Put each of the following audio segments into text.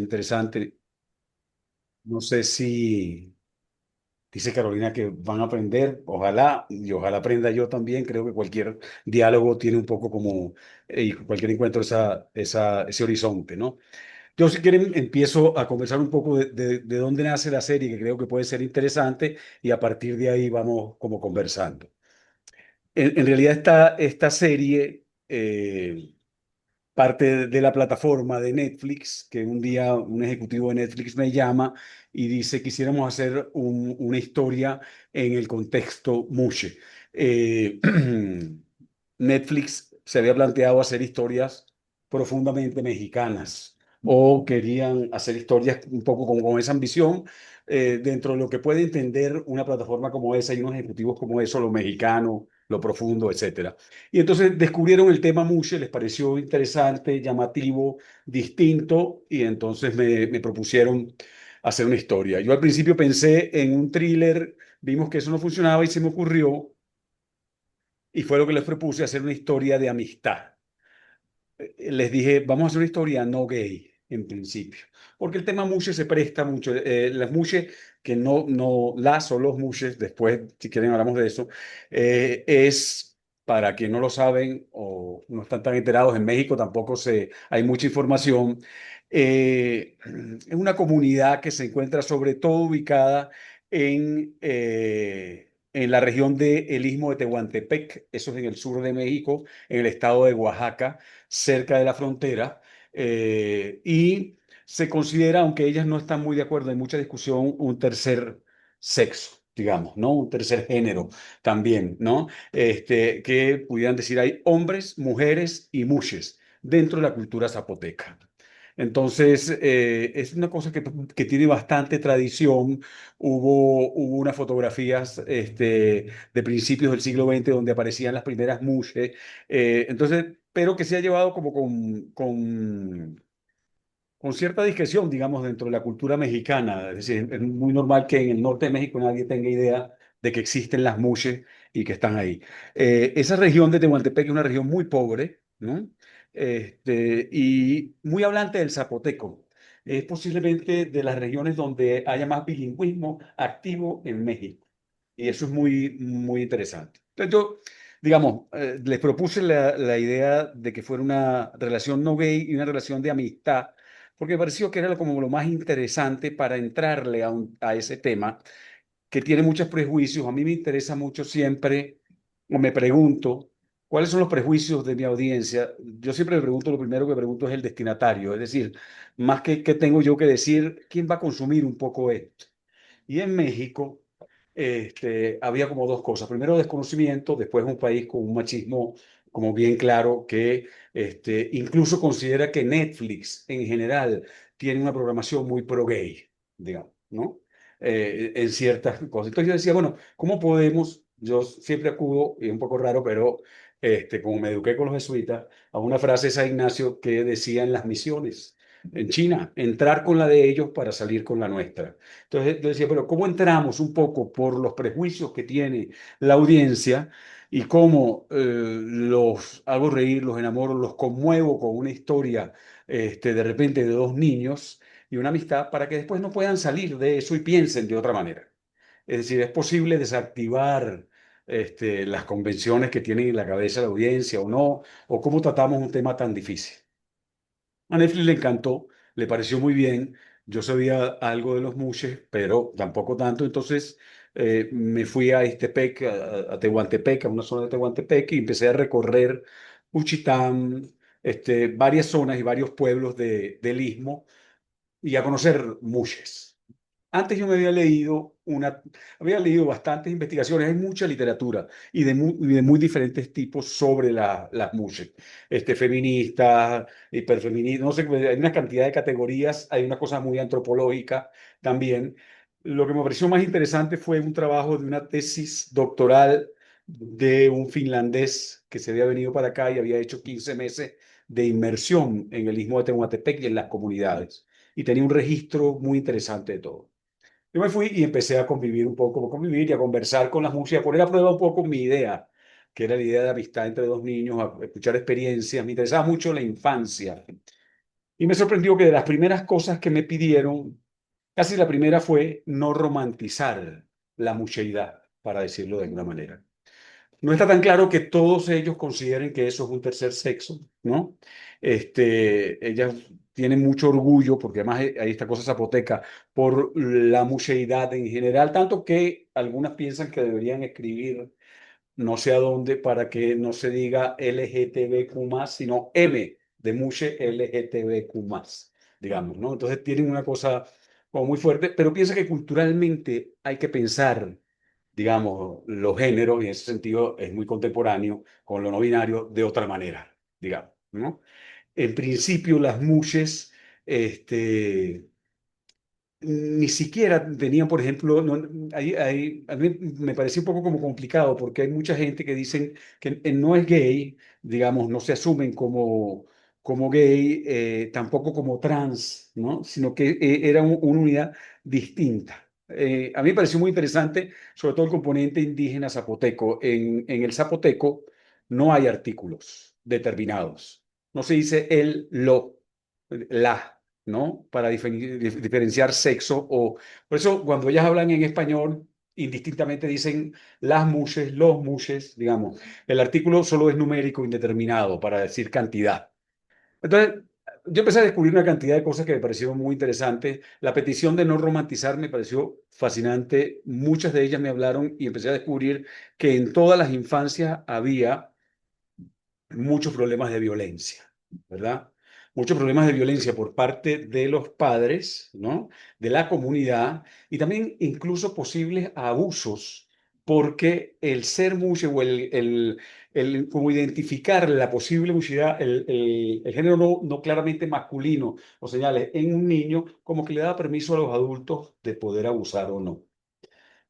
interesante. No sé si dice Carolina que van a aprender, ojalá, y ojalá aprenda yo también. Creo que cualquier diálogo tiene un poco como, y cualquier encuentro ese horizonte, ¿no? Yo, si quieren, empiezo a conversar un poco de dónde nace la serie, que creo que puede ser interesante, y a partir de ahí vamos como conversando. En realidad, esta serie parte de la plataforma de Netflix, que un día un ejecutivo de Netflix me llama y dice: quisiéramos hacer una historia en el contexto Mushe. Eh, Netflix se había planteado hacer historias profundamente mexicanas o querían hacer historias un poco como con esa ambición, dentro de lo que puede entender una plataforma como esa y unos ejecutivos como eso, lo mexicano, lo profundo, etcétera. Y entonces descubrieron el tema Mushe, les pareció interesante, llamativo, distinto, y entonces me propusieron hacer una historia. Yo al principio pensé en un thriller, vimos que eso no funcionaba y se me ocurrió, y fue lo que les propuse, hacer una historia de amistad. Les dije: vamos a hacer una historia no gay, en principio, porque el tema mushe se presta mucho. Las mushe, que no las o los mushes, después, si quieren, hablamos de eso, es, para quien no lo saben o no están tan enterados, en México tampoco hay mucha información. Es una comunidad que se encuentra sobre todo ubicada en la región del Istmo de Tehuantepec, eso es en el sur de México, en el estado de Oaxaca, cerca de la frontera, y se considera, aunque ellas no están muy de acuerdo, hay mucha discusión, un tercer sexo, digamos, ¿no? Un tercer género también, ¿no? Que pudieran decir: hay hombres, mujeres y mujeres dentro de la cultura zapoteca. Entonces, es una cosa que tiene bastante tradición. Hubo unas fotografías de principios del siglo XX donde aparecían las primeras mushes. Entonces, pero que se ha llevado como con cierta discreción, digamos, dentro de la cultura mexicana. Es decir, es muy normal que en el norte de México nadie tenga idea de que existen las mushes y que están ahí. Esa región de Tehuantepec es una región muy pobre, ¿no? Y muy hablante del zapoteco. Es posiblemente de las regiones donde haya más bilingüismo activo en México. Y eso es muy, muy interesante. Entonces yo, digamos, les propuse la idea de que fuera una relación no gay y una relación de amistad, porque me pareció que era como lo más interesante para entrarle a ese tema, que tiene muchos prejuicios. A mí me interesa mucho siempre, o me pregunto, ¿cuáles son los prejuicios de mi audiencia? Yo siempre me pregunto, lo primero que pregunto es el destinatario, es decir, más que qué tengo yo que decir, ¿quién va a consumir un poco esto? Y en México había como dos cosas. Primero, desconocimiento, después un país con un machismo como bien claro, que incluso considera que Netflix en general tiene una programación muy pro-gay, digamos, ¿no? En ciertas cosas. Entonces yo decía: bueno, ¿cómo podemos? Yo siempre acudo, y es un poco raro, pero como me eduqué con los jesuitas, a una frase de San Ignacio que decía en las misiones en China: entrar con la de ellos para salir con la nuestra. Entonces yo decía: pero ¿cómo entramos un poco por los prejuicios que tiene la audiencia y cómo los hago reír, los enamoro, los conmuevo con una historia, de repente, de dos niños y una amistad, para que después no puedan salir de eso y piensen de otra manera? Es decir, es posible desactivar las convenciones que tienen en la cabeza la audiencia o no, o cómo tratamos un tema tan difícil. A Netflix le encantó, le pareció muy bien. Yo sabía algo de los mushes, pero tampoco tanto. Entonces me fui a Ixtepec, a Tehuantepec, a una zona de Tehuantepec, y empecé a recorrer Juchitán, varias zonas y varios pueblos del Istmo, y a conocer mushes. Antes yo había leído bastantes investigaciones, hay mucha literatura y de muy diferentes tipos sobre las mushes, feministas, hiperfeministas, no sé, hay una cantidad de categorías, hay una cosa muy antropológica también. Lo que me pareció más interesante fue un trabajo de una tesis doctoral de un finlandés que se había venido para acá y había hecho 15 meses de inmersión en el Istmo de Tehuantepec y en las comunidades, y tenía un registro muy interesante de todo. Yo me fui y empecé a convivir un poco, a convivir y a conversar con las músicas, a poner a prueba un poco mi idea, que era la idea de amistad entre dos niños, a escuchar experiencias. Me interesaba mucho la infancia. Y me sorprendió que de las primeras cosas que me pidieron, casi la primera fue no romantizar la mucheidad, para decirlo de alguna manera. No está tan claro que todos ellos consideren que eso es un tercer sexo, ¿no? Ellas tienen mucho orgullo, porque además hay esta cosa zapoteca, por la mucheidad en general, tanto que algunas piensan que deberían escribir no sé a dónde para que no se diga LGTBQ+, sino M de Muche LGTBQ+, digamos, ¿no? Entonces tienen una cosa como muy fuerte, pero piensa que culturalmente hay que pensar, digamos, los géneros, y en ese sentido es muy contemporáneo con lo no binario, de otra manera, digamos, ¿no? En principio, las mushes, ni siquiera tenían, por ejemplo, a mí me parecía un poco como complicado porque hay mucha gente que dicen que no es gay, digamos, no se asumen como gay, tampoco como trans, ¿no? Sino que era una unidad distinta. A mí me pareció muy interesante, sobre todo el componente indígena zapoteco. En el zapoteco no hay artículos determinados. No se dice el, lo, la, ¿no? Para diferenciar sexo o... Por eso cuando ellas hablan en español, indistintamente dicen las muses, los muses, digamos. El artículo solo es numérico indeterminado para decir cantidad. Entonces, yo empecé a descubrir una cantidad de cosas que me parecieron muy interesantes. La petición de no romantizar me pareció fascinante. Muchas de ellas me hablaron y empecé a descubrir que en todas las infancias había muchos problemas de violencia, ¿verdad? Muchos problemas de violencia por parte de los padres, ¿no? De la comunidad y también incluso posibles abusos, porque el ser mucho o como identificar la posible muchedad, el género no claramente masculino o señales en un niño, como que le da permiso a los adultos de poder abusar o no.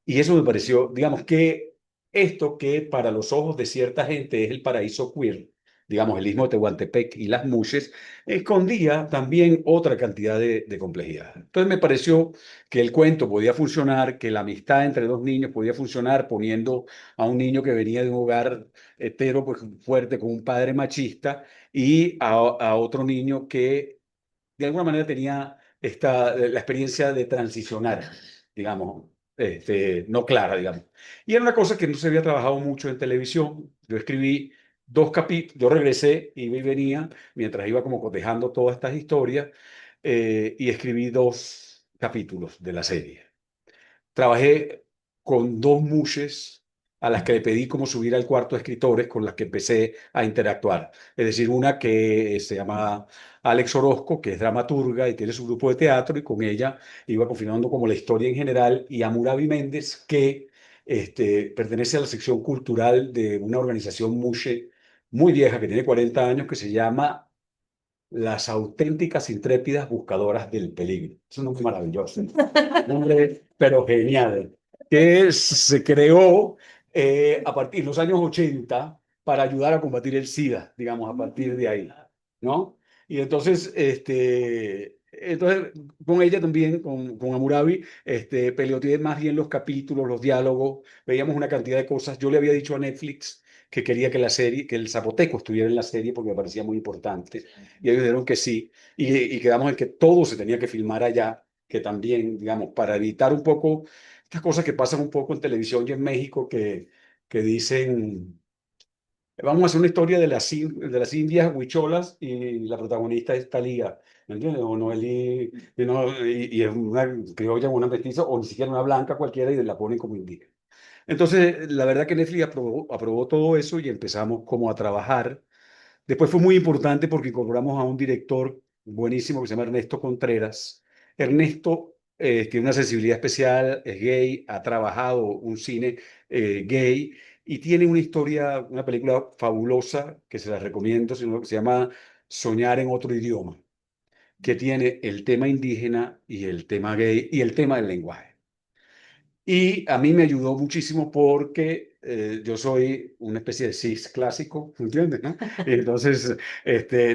Y eso me pareció, digamos, que esto que para los ojos de cierta gente es el paraíso queer, digamos, el Istmo de Tehuantepec y las Muses, escondía también otra cantidad de complejidad. Entonces me pareció que el cuento podía funcionar, que la amistad entre dos niños podía funcionar poniendo a un niño que venía de un hogar hetero, pues, fuerte, con un padre machista, y a otro niño que de alguna manera tenía la experiencia de transicionar, digamos, no clara, digamos. Y era una cosa que no se había trabajado mucho en televisión. Yo escribí dos capítulos, yo regresé, iba y venía, mientras iba como cotejando todas estas historias, y escribí dos capítulos de la serie. Trabajé con dos mushes a las que le pedí como subir al cuarto de escritores con las que empecé a interactuar. Es decir, una que se llama Alex Orozco, que es dramaturga y tiene su grupo de teatro, y con ella iba confirmando como la historia en general, y a Murabi Méndez, que pertenece a la sección cultural de una organización mushe muy vieja, que tiene 40 años, que se llama Las auténticas intrépidas buscadoras del peligro. Es un nombre maravilloso, un nombre pero genial, que se creó a partir de los años 80 para ayudar a combatir el SIDA, digamos, a partir de ahí, ¿no? Y entonces, con ella también, con Hammurabi, peloteé más bien los capítulos, los diálogos, veíamos una cantidad de cosas. Yo le había dicho a Netflix que quería que la serie, que el Zapoteco estuviera en la serie porque me parecía muy importante. Y ellos dijeron que sí. Y quedamos en que todo se tenía que filmar allá, que también, digamos, para evitar un poco estas cosas que pasan un poco en televisión y en México que dicen, vamos a hacer una historia de las indias huicholas y la protagonista es Talía, ¿me entiendes? O Noelí, y es una criolla o una mestiza, o ni siquiera una blanca cualquiera y la ponen como indígena. Entonces, la verdad que Netflix aprobó todo eso y empezamos como a trabajar. Después fue muy importante porque incorporamos a un director buenísimo que se llama Ernesto Contreras. Ernesto tiene una sensibilidad especial, es gay, ha trabajado un cine gay y tiene una historia, una película fabulosa que se la recomiendo, que se llama Soñar en otro idioma, que tiene el tema indígena y el tema gay y el tema del lenguaje. Y a mí me ayudó muchísimo porque yo soy una especie de cis clásico, ¿entiendes? ¿No? Y entonces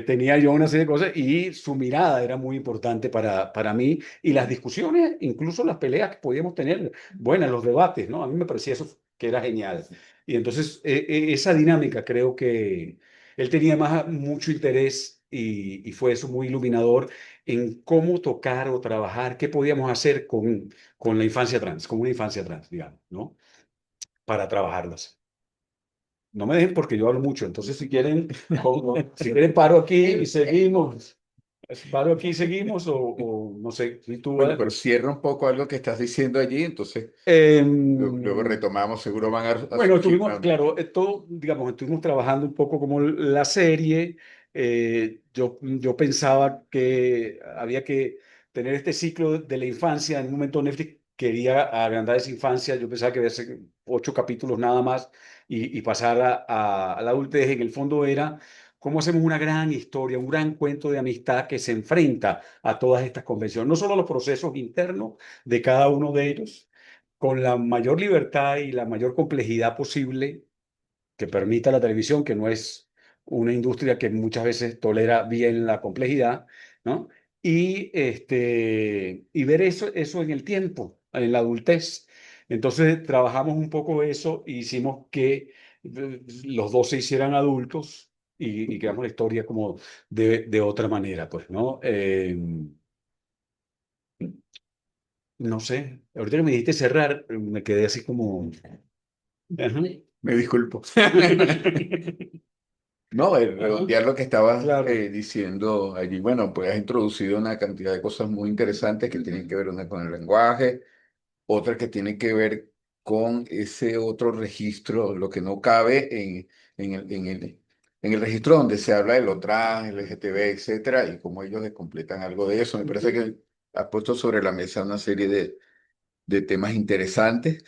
tenía yo una serie de cosas y su mirada era muy importante para mí y las discusiones, incluso las peleas que podíamos tener, buenas, los debates, ¿no? A mí me parecía eso que era genial. Y entonces esa dinámica creo que él tenía más mucho interés y fue eso muy iluminador en cómo tocar o trabajar, qué podíamos hacer con la infancia trans, con una infancia trans, digamos, ¿no? Para trabajarlas. No me dejen porque yo hablo mucho, entonces si quieren, si quieren paro aquí y seguimos. Paro aquí y seguimos o no sé, si tú... Bueno, pero cierra un poco algo que estás diciendo allí, entonces luego Em, retomamos, seguro van a bueno, surgir estuvimos, claro, todo, digamos, estuvimos trabajando un poco como la serie. Yo pensaba que había que tener este ciclo de la infancia. En un momento Netflix quería agrandar esa infancia. Yo pensaba que había ser 8 capítulos nada más y pasar a la adultez. En el fondo era cómo hacemos una gran historia, un gran cuento de amistad que se enfrenta a todas estas convenciones. No solo los procesos internos de cada uno de ellos, con la mayor libertad y la mayor complejidad posible que permita la televisión, que no es una industria que muchas veces tolera bien la complejidad, ¿no? Y ver eso en el tiempo, en la adultez. Entonces trabajamos un poco eso e hicimos que los dos se hicieran adultos y creamos la historia como de otra manera, pues, ¿no? No sé, ahorita que me dijiste cerrar, me quedé así como... Ajá. me disculpo. No, el Ajá, redondear lo que estabas claro. diciendo allí, bueno, pues has introducido una cantidad de cosas muy interesantes que tienen que ver una con el lenguaje, otra que tiene que ver con ese otro registro, lo que no cabe en el registro donde se habla de lo trans, LGTB, etcétera, y cómo ellos completan algo de eso. Me parece que has puesto sobre la mesa una serie de temas interesantes,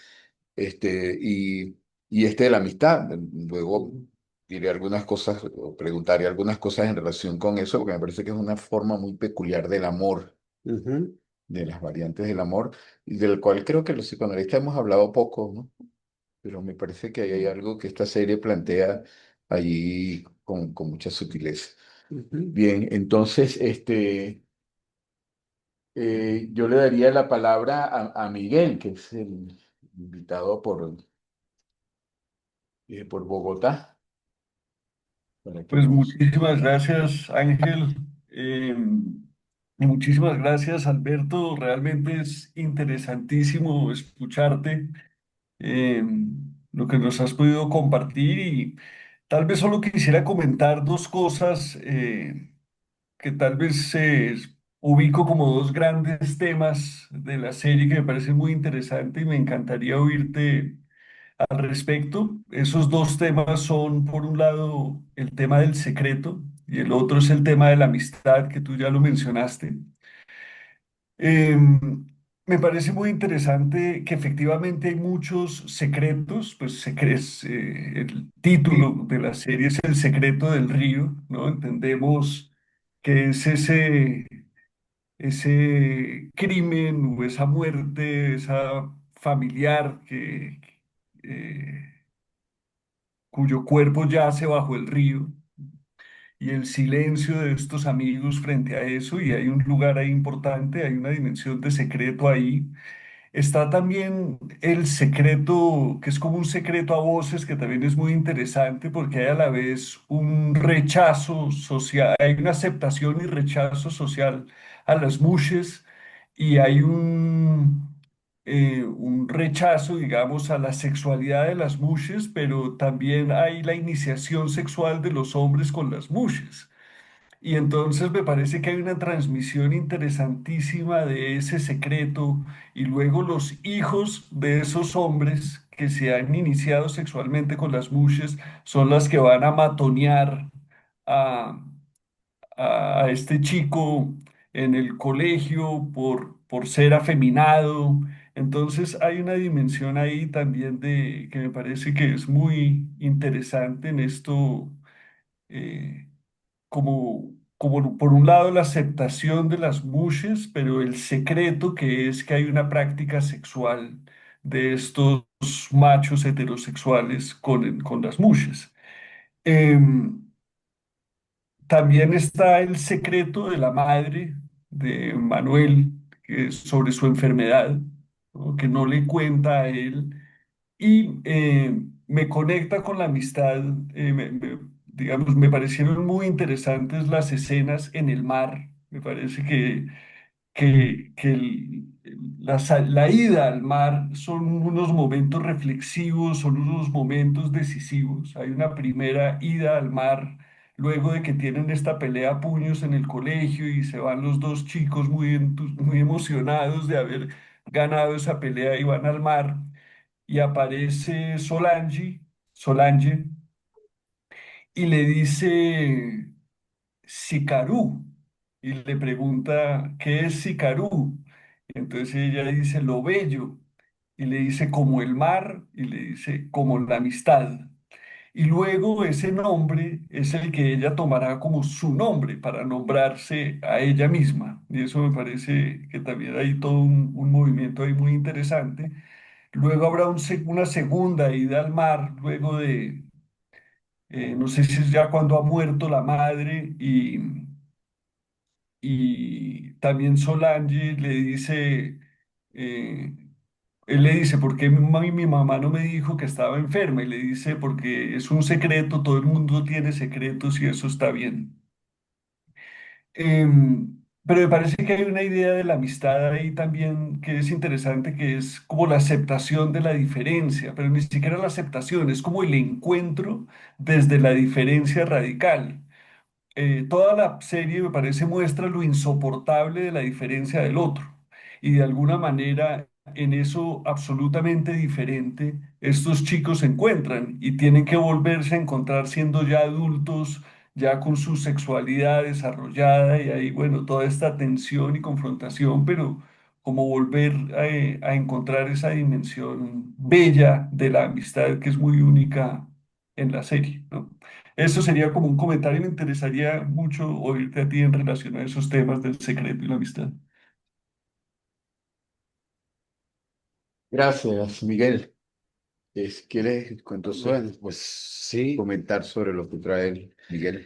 y este de la amistad. Luego diré algunas cosas o preguntaré algunas cosas en relación con eso, porque me parece que es una forma muy peculiar del amor, Ujú, de las variantes del amor, y del cual creo que los psicoanalistas hemos hablado poco, ¿no? Pero me parece que ahí hay algo que esta serie plantea allí con mucha sutileza. ujú. Bien, entonces, yo le daría la palabra a Miguel, que es el invitado por Bogotá, para que Pues nos... muchísimas gracias, Ángel. Y muchísimas gracias, Alberto. Realmente es interesantísimo escucharte, eh, lo que nos has podido compartir y tal vez solo quisiera comentar dos cosas que tal vez ubico como dos grandes temas de la serie que me parecen muy interesantes y me encantaría oírte al respecto. Esos dos temas son, por un lado, el tema del secreto y el otro es el tema de la amistad, que tú ya lo mencionaste. Me parece muy interesante que efectivamente hay muchos secretos, pues el título de la serie es El secreto del río, ¿no? Entendemos que es ese crimen o esa muerte, esa familiar cuyo cuerpo yace bajo el río y el silencio de estos amigos frente a eso, y hay un lugar ahí importante, hay una dimensión de secreto ahí. Está también el secreto, que es como un secreto a voces, que también es muy interesante porque hay a la vez un rechazo social, hay una aceptación y rechazo social a las mushes y hay un rechazo, digamos, a la sexualidad de las mushes, pero también hay la iniciación sexual de los hombres con las mushes. Y entonces me parece que hay una transmisión interesantísima de ese secreto y luego los hijos de esos hombres que se han iniciado sexualmente con las mushes son las que van a matonear a, a este chico en el colegio por ser afeminado. Entonces hay una dimensión ahí también de que me parece que es muy interesante en esto. eh, como por un lado la aceptación de las mushes, pero el secreto que es que hay una práctica sexual de estos machos heterosexuales con las mushes. Em, También está el secreto de la madre de Manuel, que es sobre su enfermedad, ¿no? Que no le cuenta a él y me conecta con la amistad. digamos, me parecieron muy interesantes las escenas en el mar. Me parece que la ida al mar son unos momentos reflexivos, son unos momentos decisivos. Hay una primera ida al mar luego de que tienen esta pelea a puños en el colegio y se van los dos chicos muy emocionados de haber ganado esa pelea y van al mar y aparece Solange y le dice Sicarú y le pregunta, ¿qué es Sicarú? Entonces ella dice, lo bello, y le dice, como el mar, y le dice, como la amistad. Y luego ese nombre es el que ella tomará como su nombre para nombrarse a ella misma. Y eso me parece que también hay todo un movimiento ahí muy interesante. Luego habrá una segunda ida al mar, luego de, no sé si es ya cuando ha muerto la madre y también Solange le dice, eh, él le dice, ¿por qué mi mamá no me dijo que estaba enferma? Y le dice, porque es un secreto, todo el mundo tiene secretos y eso está bien. Pero me parece que hay una idea de la amistad ahí también que es interesante, que es como la aceptación de la diferencia, pero ni siquiera la aceptación, es como el encuentro desde la diferencia radical. Toda la serie me parece muestra lo insoportable de la diferencia del otro y de alguna manera en eso absolutamente diferente estos chicos se encuentran y tienen que volverse a encontrar siendo ya adultos, ya con su sexualidad desarrollada y ahí bueno, toda esta tensión y confrontación, pero como volver a encontrar esa dimensión bella de la amistad que es muy única en la serie, ¿no? Eso sería como un comentario. Me interesaría mucho oírte a ti en relación a esos temas del secreto y la amistad. Gracias, Miguel. ¿Quieres entonces Bueno, pues sí. comentar sobre lo que trae Miguel?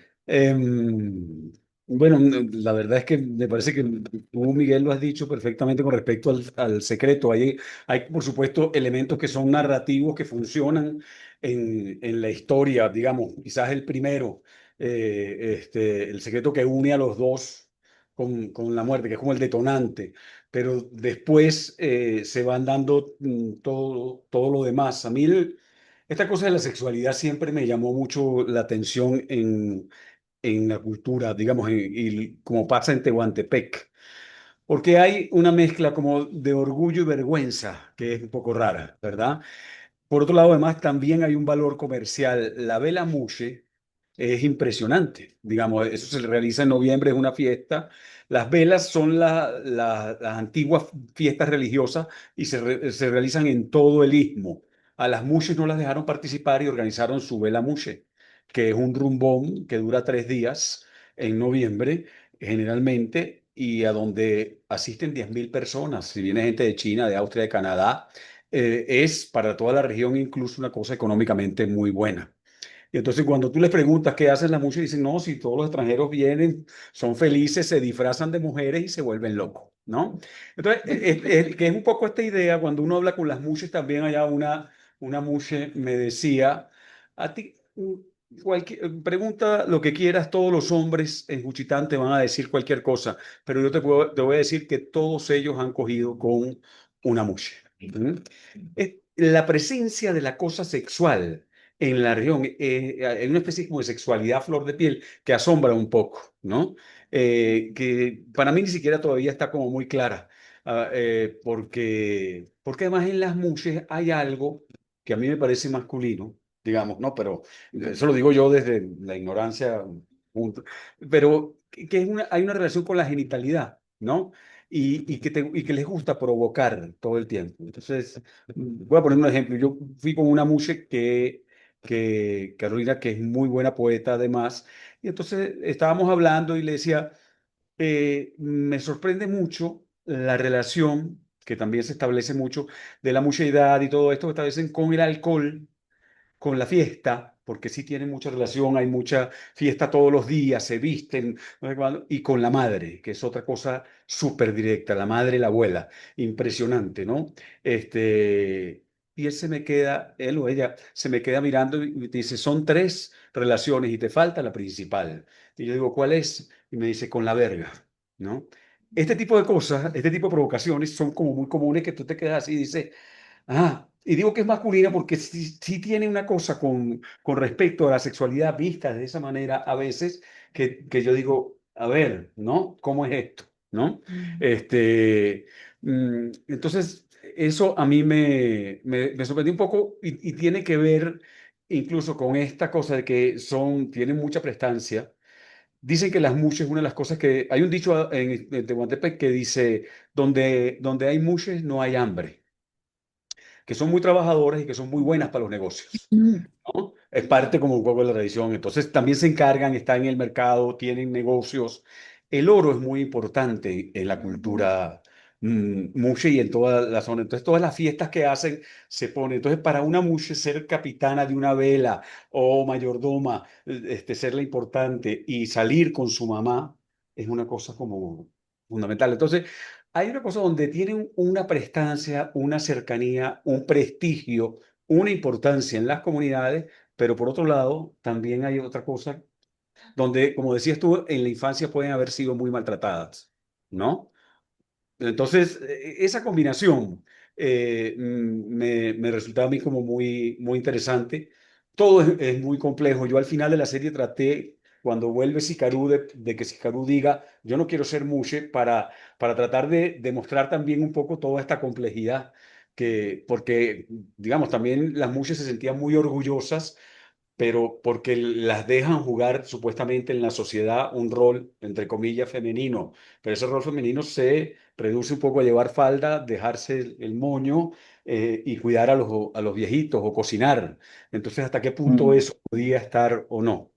Bueno, la verdad es que me parece que tú, Miguel, lo has dicho perfectamente con respecto al secreto. Hay, por supuesto, elementos que son narrativos que funcionan en la historia, digamos, quizás el primero, el secreto que une a los dos con la muerte, que es como el detonante, pero después se van dando todo lo demás. A mí esta cosa de la sexualidad siempre me llamó mucho la atención en la cultura, digamos, y como pasa en Tehuantepec, porque hay una mezcla como de orgullo y vergüenza que es un poco rara, ¿verdad? Por otro lado, además, también hay un valor comercial. La vela Mushe es impresionante. Digamos, eso se realiza en noviembre, es una fiesta. Las velas son las antiguas fiestas religiosas y se realizan en todo el istmo. A las Mushes no las dejaron participar y organizaron su vela Mushe, que es un rumbón que dura 3 días en noviembre, generalmente, y a donde asisten 10.000 personas. Si viene gente de China, de Austria, de Canadá, es para toda la región incluso una cosa económicamente muy buena. Y entonces cuando tú les preguntas qué hacen las muchas, dicen, no, si todos los extranjeros vienen, son felices, se disfrazan de mujeres y se vuelven locos, ¿no? Entonces, que es un poco esta idea, cuando uno habla con las muchas, también allá una muche me decía, a ti, pregunta lo que quieras, todos los hombres en Juchitán te van a decir cualquier cosa, pero yo te voy a decir que todos ellos han cogido con una muche. ¿Mm? La presencia de la cosa sexual en la región, hay una especie como de sexualidad a flor de piel que asombra un poco, ¿no? Que para mí ni siquiera todavía está como muy clara, porque además en las mujeres hay algo que a mí me parece masculino, digamos, ¿no? Pero eso lo digo yo desde la ignorancia, punto. Pero que hay una relación con la genitalidad, ¿no? Y que les gusta provocar todo el tiempo. Entonces, voy a poner un ejemplo. Yo fui con una mushe que Carolina, que es muy buena poeta además, y entonces estábamos hablando y le decía, me sorprende mucho la relación que también se establece mucho de la mucheidad y todo esto que establecen con el alcohol, con la fiesta, porque sí tienen mucha relación, hay mucha fiesta todos los días, se visten, no sé cuándo, y con la madre, que es otra cosa súper directa, la madre y la abuela, impresionante, ¿no? Este, y él se me queda, él o ella se me queda mirando y me dice, son tres relaciones y te falta la principal. Y yo digo, ¿cuál es? Y me dice, con la verga, ¿no? Este tipo de cosas, este tipo de provocaciones son como muy comunes que tú te quedas así y dices, ah, y digo que es masculina porque sí tiene una cosa con respecto a la sexualidad vista de esa manera a veces que yo digo, a ver, ¿no? ¿Cómo es esto? ¿No? Este, entonces, eso a mí me sorprendió un poco y tiene que ver incluso con esta cosa de que tienen mucha prestancia. Dicen que las mushes es una de las cosas que... Hay un dicho en Tehuantepec que dice, donde hay mushes no hay hambre, que son muy trabajadoras y que son muy buenas para los negocios, ¿no? Es parte como un poco de la tradición. Entonces también se encargan, están en el mercado, tienen negocios. El oro es muy importante en la cultura mushe y en toda la zona. Entonces todas las fiestas que hacen se ponen. Entonces para una mushe ser capitana de una vela o mayordoma, ser la importante y salir con su mamá es una cosa como fundamental. Entonces hay una cosa donde tienen una prestancia, una cercanía, un prestigio, una importancia en las comunidades, pero por otro lado, también hay otra cosa donde, como decías tú, en la infancia pueden haber sido muy maltratadas, ¿no? Entonces, esa combinación me resultaba a mí como muy interesante. Todo es muy complejo. Yo al final de la serie traté, cuando vuelve Sikaru, de que Sikaru diga, yo no quiero ser Mushe, para tratar de demostrar también un poco toda esta complejidad, porque, digamos, también las Mushes se sentían muy orgullosas pero porque las dejan jugar supuestamente en la sociedad un rol, entre comillas, femenino. Pero ese rol femenino se reduce un poco a llevar falda, dejarse el moño y cuidar a los viejitos o cocinar. Entonces, ¿hasta qué punto Mm. eso podía estar o no?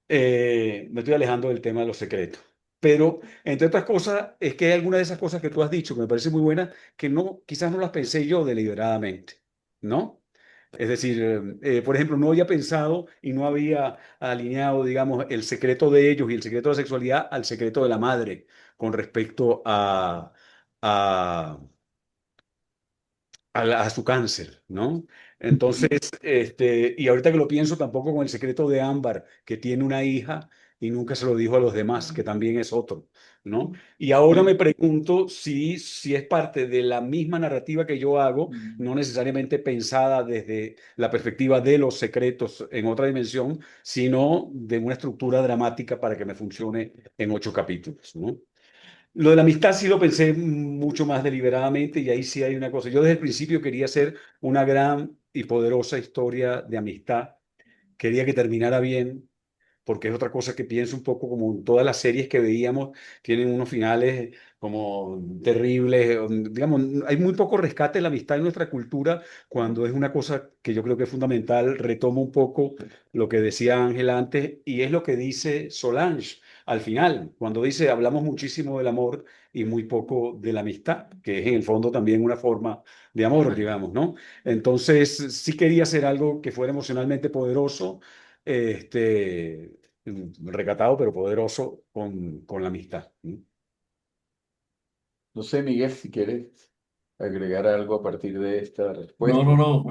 Me estoy alejando del tema de los secretos. Pero, entre otras cosas, es que hay algunas de esas cosas que tú has dicho que me parecen muy buenas, que no, quizás no las pensé yo deliberadamente, ¿no? Es decir, por ejemplo, no había pensado y no había alineado, digamos, el secreto de ellos y el secreto de la sexualidad al secreto de la madre con respecto a, a su cáncer, ¿no? Entonces, y ahorita que lo pienso, tampoco con el secreto de Ámbar, que tiene una hija y nunca se lo dijo a los demás, que también es otro, ¿no? Y ahora me Sí. pregunto si es parte de la misma narrativa que yo hago, no necesariamente pensada desde la perspectiva de los secretos en otra dimensión, sino de una estructura dramática para que me funcione en 8 capítulos, ¿no? Lo de la amistad sí lo pensé mucho más deliberadamente y ahí sí hay una cosa. Yo desde el principio quería hacer una gran y poderosa historia de amistad. Quería que terminara bien, porque es otra cosa que pienso un poco como en todas las series que veíamos, tienen unos finales como terribles. Digamos, hay muy poco rescate de la amistad en nuestra cultura cuando es una cosa que yo creo que es fundamental. Retomo un poco lo que decía Ángel antes y es lo que dice Solange al final, cuando dice hablamos muchísimo del amor y muy poco de la amistad, que es en el fondo también una forma de amor, digamos, ¿no? Entonces, sí quería hacer algo que fuera emocionalmente poderoso, recatado pero poderoso con la amistad. ¿No? No sé, Miguel, si quieres agregar algo a partir de esta No, respuesta. no, no.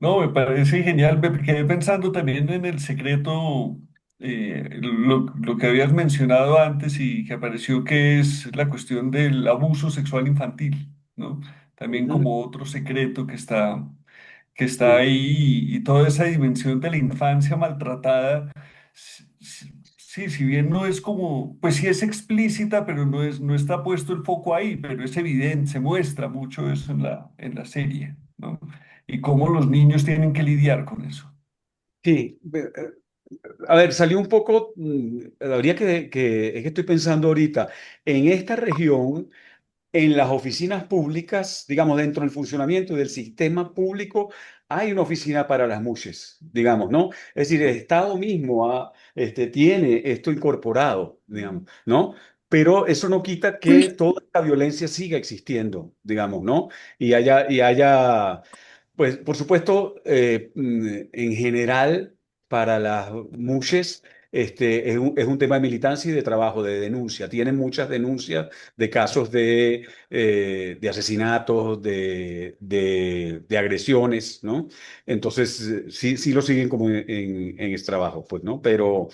No, me parece genial. Me quedé pensando también en el secreto, lo que habías mencionado antes y que apareció, que es la cuestión del abuso sexual infantil, ¿no? También Ujú. como otro secreto que está Sí, ahí y toda esa dimensión de la infancia maltratada. Sí, si bien no es como, pues sí es explícita, pero no está puesto el foco ahí, pero es evidente, se muestra mucho eso en la serie, ¿no? Y cómo los niños tienen que lidiar con eso. sí. A ver, salió un poco, habría es que estoy pensando ahorita, en esta región. En las oficinas públicas, digamos, dentro del funcionamiento del sistema público, hay una oficina para las MUSES, digamos, ¿no? Es decir, el Estado mismo tiene esto incorporado, digamos, ¿no? Pero eso no quita que toda esta violencia siga existiendo, digamos, ¿no? Y haya pues, por supuesto, en general, para las MUSES, es un tema de militancia y de trabajo, de denuncia. Tienen muchas denuncias de casos de asesinatos, de agresiones, ¿no? Entonces, sí, sí lo siguen como en ese trabajo, pues, ¿no? Pero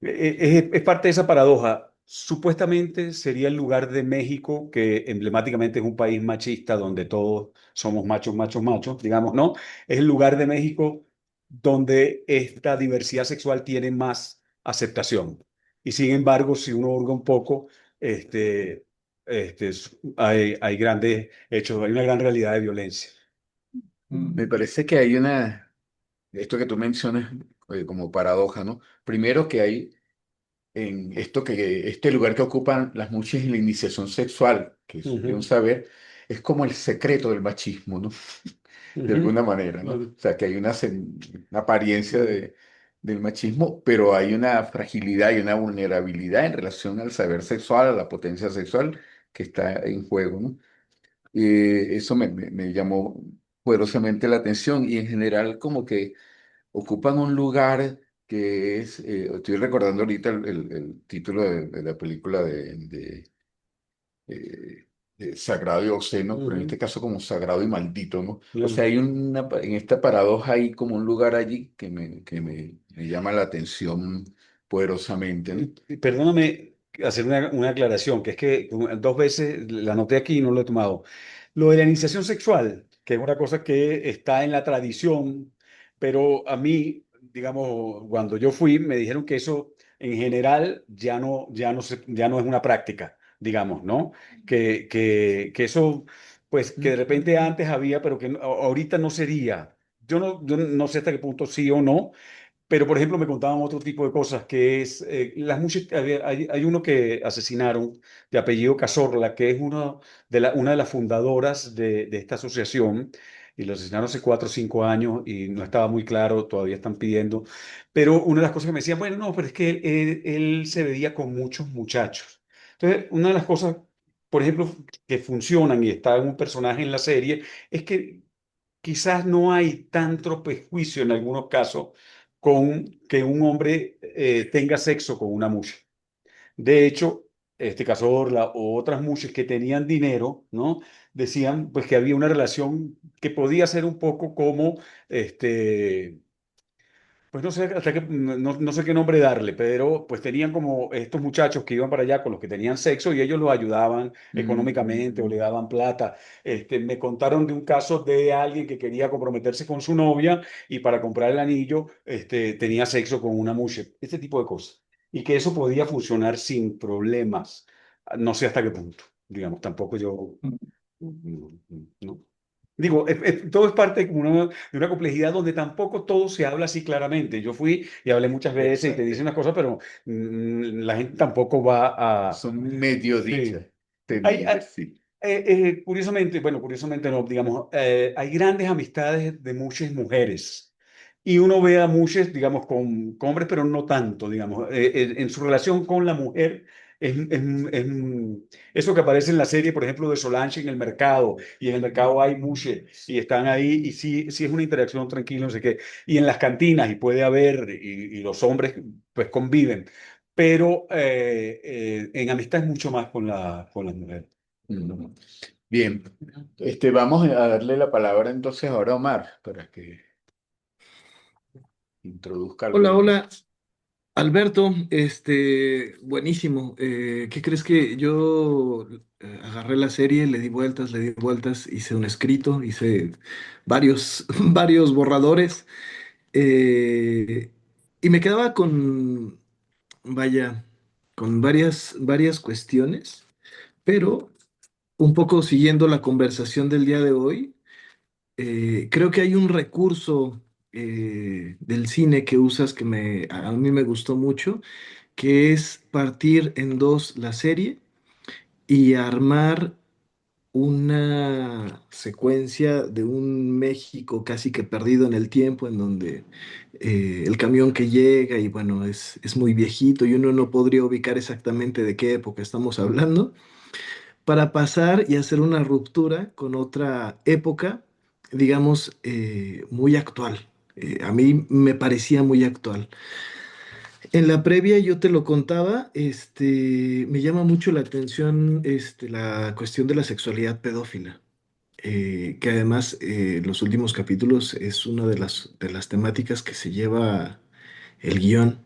es parte de esa paradoja. Supuestamente sería el lugar de México, que emblemáticamente es un país machista donde todos somos machos, machos, machos, digamos, ¿no? Es el lugar de México donde esta diversidad sexual tiene más aceptación. Y sin embargo, si uno hurga un poco, este, hay grandes hechos, hay una gran realidad de violencia. Me parece que hay esto que tú mencionas como paradoja, ¿no? Primero que hay en este lugar que ocupan las mujeres en la iniciación sexual, que es de un Ujú, saber, es como el secreto del machismo, ¿no? De ujú. alguna manera, ¿no? O sea, que hay una apariencia del machismo, pero hay una fragilidad y una vulnerabilidad en relación al saber sexual, a la potencia sexual que está en juego, ¿no? Eso me llamó poderosamente la atención y en general como que ocupan un lugar que estoy recordando ahorita el título de la película eh, de Sagrado y Obsceno, pero en este Ujú, caso como Sagrado y Maldito, ¿no? O sea, ujú. hay en esta paradoja hay como un lugar allí me llama la atención poderosamente, ¿no? Y perdóname hacer una aclaración, que es que dos veces la anoté aquí y no lo he tomado. Lo de la iniciación sexual, que es una cosa que está en la tradición, pero a mí, digamos, cuando yo fui, me dijeron que eso en general ya no es una práctica, digamos, ¿no? Que eso, pues que de repente antes había, pero que ahorita no sería. Yo no sé hasta qué punto sí o no, pero, por ejemplo, me contaban otro tipo de cosas, que es, las muchas, hay uno que asesinaron de apellido Cazorla, que es una de las fundadoras de esta asociación, y lo asesinaron hace 4 o 5 años y no estaba muy claro, todavía están pidiendo. Pero una de las cosas que me decían, bueno, no, pero es que él se veía con muchos muchachos. Entonces, una de las cosas, por ejemplo, que funcionan y está en un personaje en la serie, es que quizás no hay tanto prejuicio en algunos casos con que un hombre tenga sexo con una mujer. De hecho, este caso Orla o otras mujeres que tenían dinero, ¿no? Decían pues que había una relación que podía ser un poco como este, pues no sé hasta qué, no sé qué nombre darle, pero pues tenían como estos muchachos que iban para allá con los que tenían sexo y ellos los ayudaban económicamente o le Mm, daban plata. Me contaron de un caso de alguien que quería comprometerse con su novia y para comprar el anillo, tenía sexo con una mujer. Este tipo de cosas. Y que eso podía funcionar sin problemas. No sé hasta qué punto, digamos, tampoco yo, no. Digo, todo es parte como de una complejidad donde tampoco todo se habla así claramente. Yo fui y hablé muchas veces y te exacto. dicen unas cosas, pero la gente tampoco va a... Son medio Sí. dichas, Hay, temibles, sí. curiosamente, bueno, curiosamente no, digamos, hay grandes amistades de muchas mujeres. Y uno ve a muchas, digamos, con hombres, pero no tanto, digamos. En su relación con la mujer, es eso que aparece en la serie, por ejemplo, de Solange en el mercado, y en el mercado hay muchas, y están ahí, y sí, sí es una interacción tranquila, no sé qué. Y en las cantinas, y puede haber, y los hombres, pues conviven. Pero en amistad es mucho más con la mujer. Mm. Bien, vamos a darle la palabra entonces ahora a Omar para que introduzca algo Hola, allí. hola, Alberto, buenísimo. ¿Qué crees que yo agarré la serie, le di vueltas, hice un escrito, hice varios, varios borradores eh, y me quedaba vaya, con varias cuestiones, pero un poco siguiendo la conversación del día de hoy, creo que hay un recurso del cine que usas que a mí me gustó mucho, que es partir en dos la serie y armar una secuencia de un México casi que perdido en el tiempo, en donde el camión que llega y bueno, es muy viejito y uno no podría ubicar exactamente de qué época estamos hablando, para pasar y hacer una ruptura con otra época, digamos, muy actual. A mí me parecía muy actual. En la previa yo te lo contaba, me llama mucho la atención, la cuestión de la sexualidad pedófila, que además los últimos capítulos es una de las temáticas que se lleva el guión.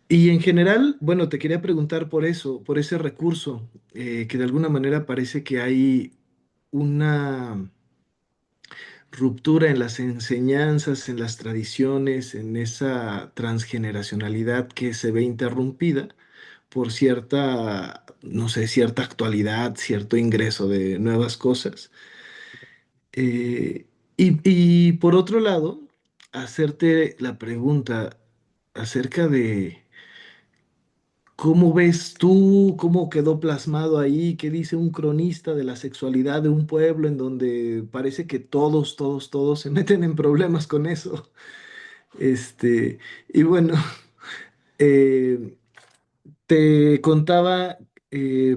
Y en general, bueno, te quería preguntar por eso, por ese recurso, que de alguna manera parece que hay una ruptura en las enseñanzas, en las tradiciones, en esa transgeneracionalidad que se ve interrumpida por cierta, no sé, cierta actualidad, cierto ingreso de nuevas cosas. Eh, y por otro lado, hacerte la pregunta acerca de cómo ves tú, cómo quedó plasmado ahí, qué dice un cronista de la sexualidad de un pueblo en donde parece que todos se meten en problemas con eso. Este, y bueno, eh, te contaba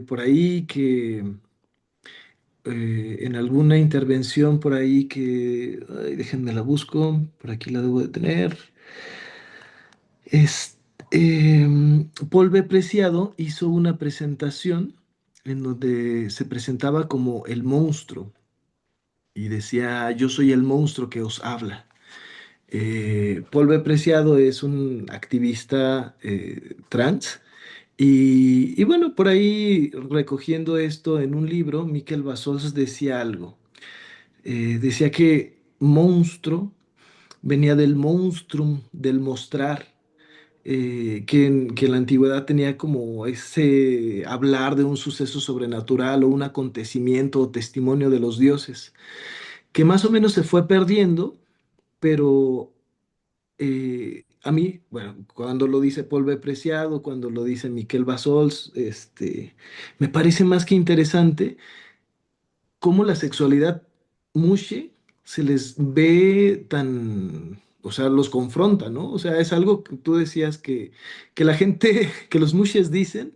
por ahí que en alguna intervención por ahí que, ay, déjenme la busco, por aquí la debo de tener. Es, Paul B. Preciado hizo una presentación en donde se presentaba como el monstruo y decía, yo soy el monstruo que os habla. Paul B. Preciado es un activista trans y bueno, por ahí recogiendo esto en un libro, Miquel Basols decía algo. Decía que monstruo venía del monstrum, del mostrar, que en la antigüedad tenía como ese hablar de un suceso sobrenatural o un acontecimiento o testimonio de los dioses, que más o menos se fue perdiendo, pero a mí, bueno, cuando lo dice Paul B. Preciado, cuando lo dice Miquel Basols, me parece más que interesante cómo la sexualidad mushe se les ve tan, o sea, los confronta, ¿no? O sea, es algo que tú decías que la gente, que los mushes dicen,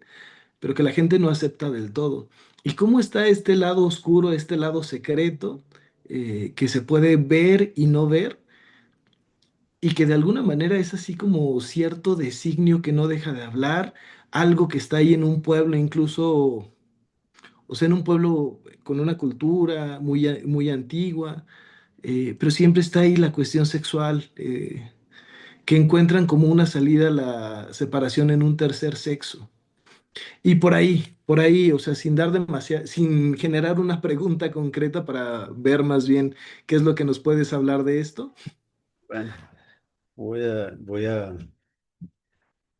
pero que la gente no acepta del todo. ¿Y cómo está este lado oscuro, este lado secreto, que se puede ver y no ver? Y que de alguna manera es así como cierto designio que no deja de hablar, algo que está ahí en un pueblo incluso, o sea, en un pueblo con una cultura muy, muy antigua, pero siempre está ahí la cuestión sexual, que encuentran como una salida a la separación en un tercer sexo. Y por ahí, o sea, sin dar demasiado, sin generar una pregunta concreta para ver más bien qué es lo que nos puedes hablar de esto. Bueno, voy a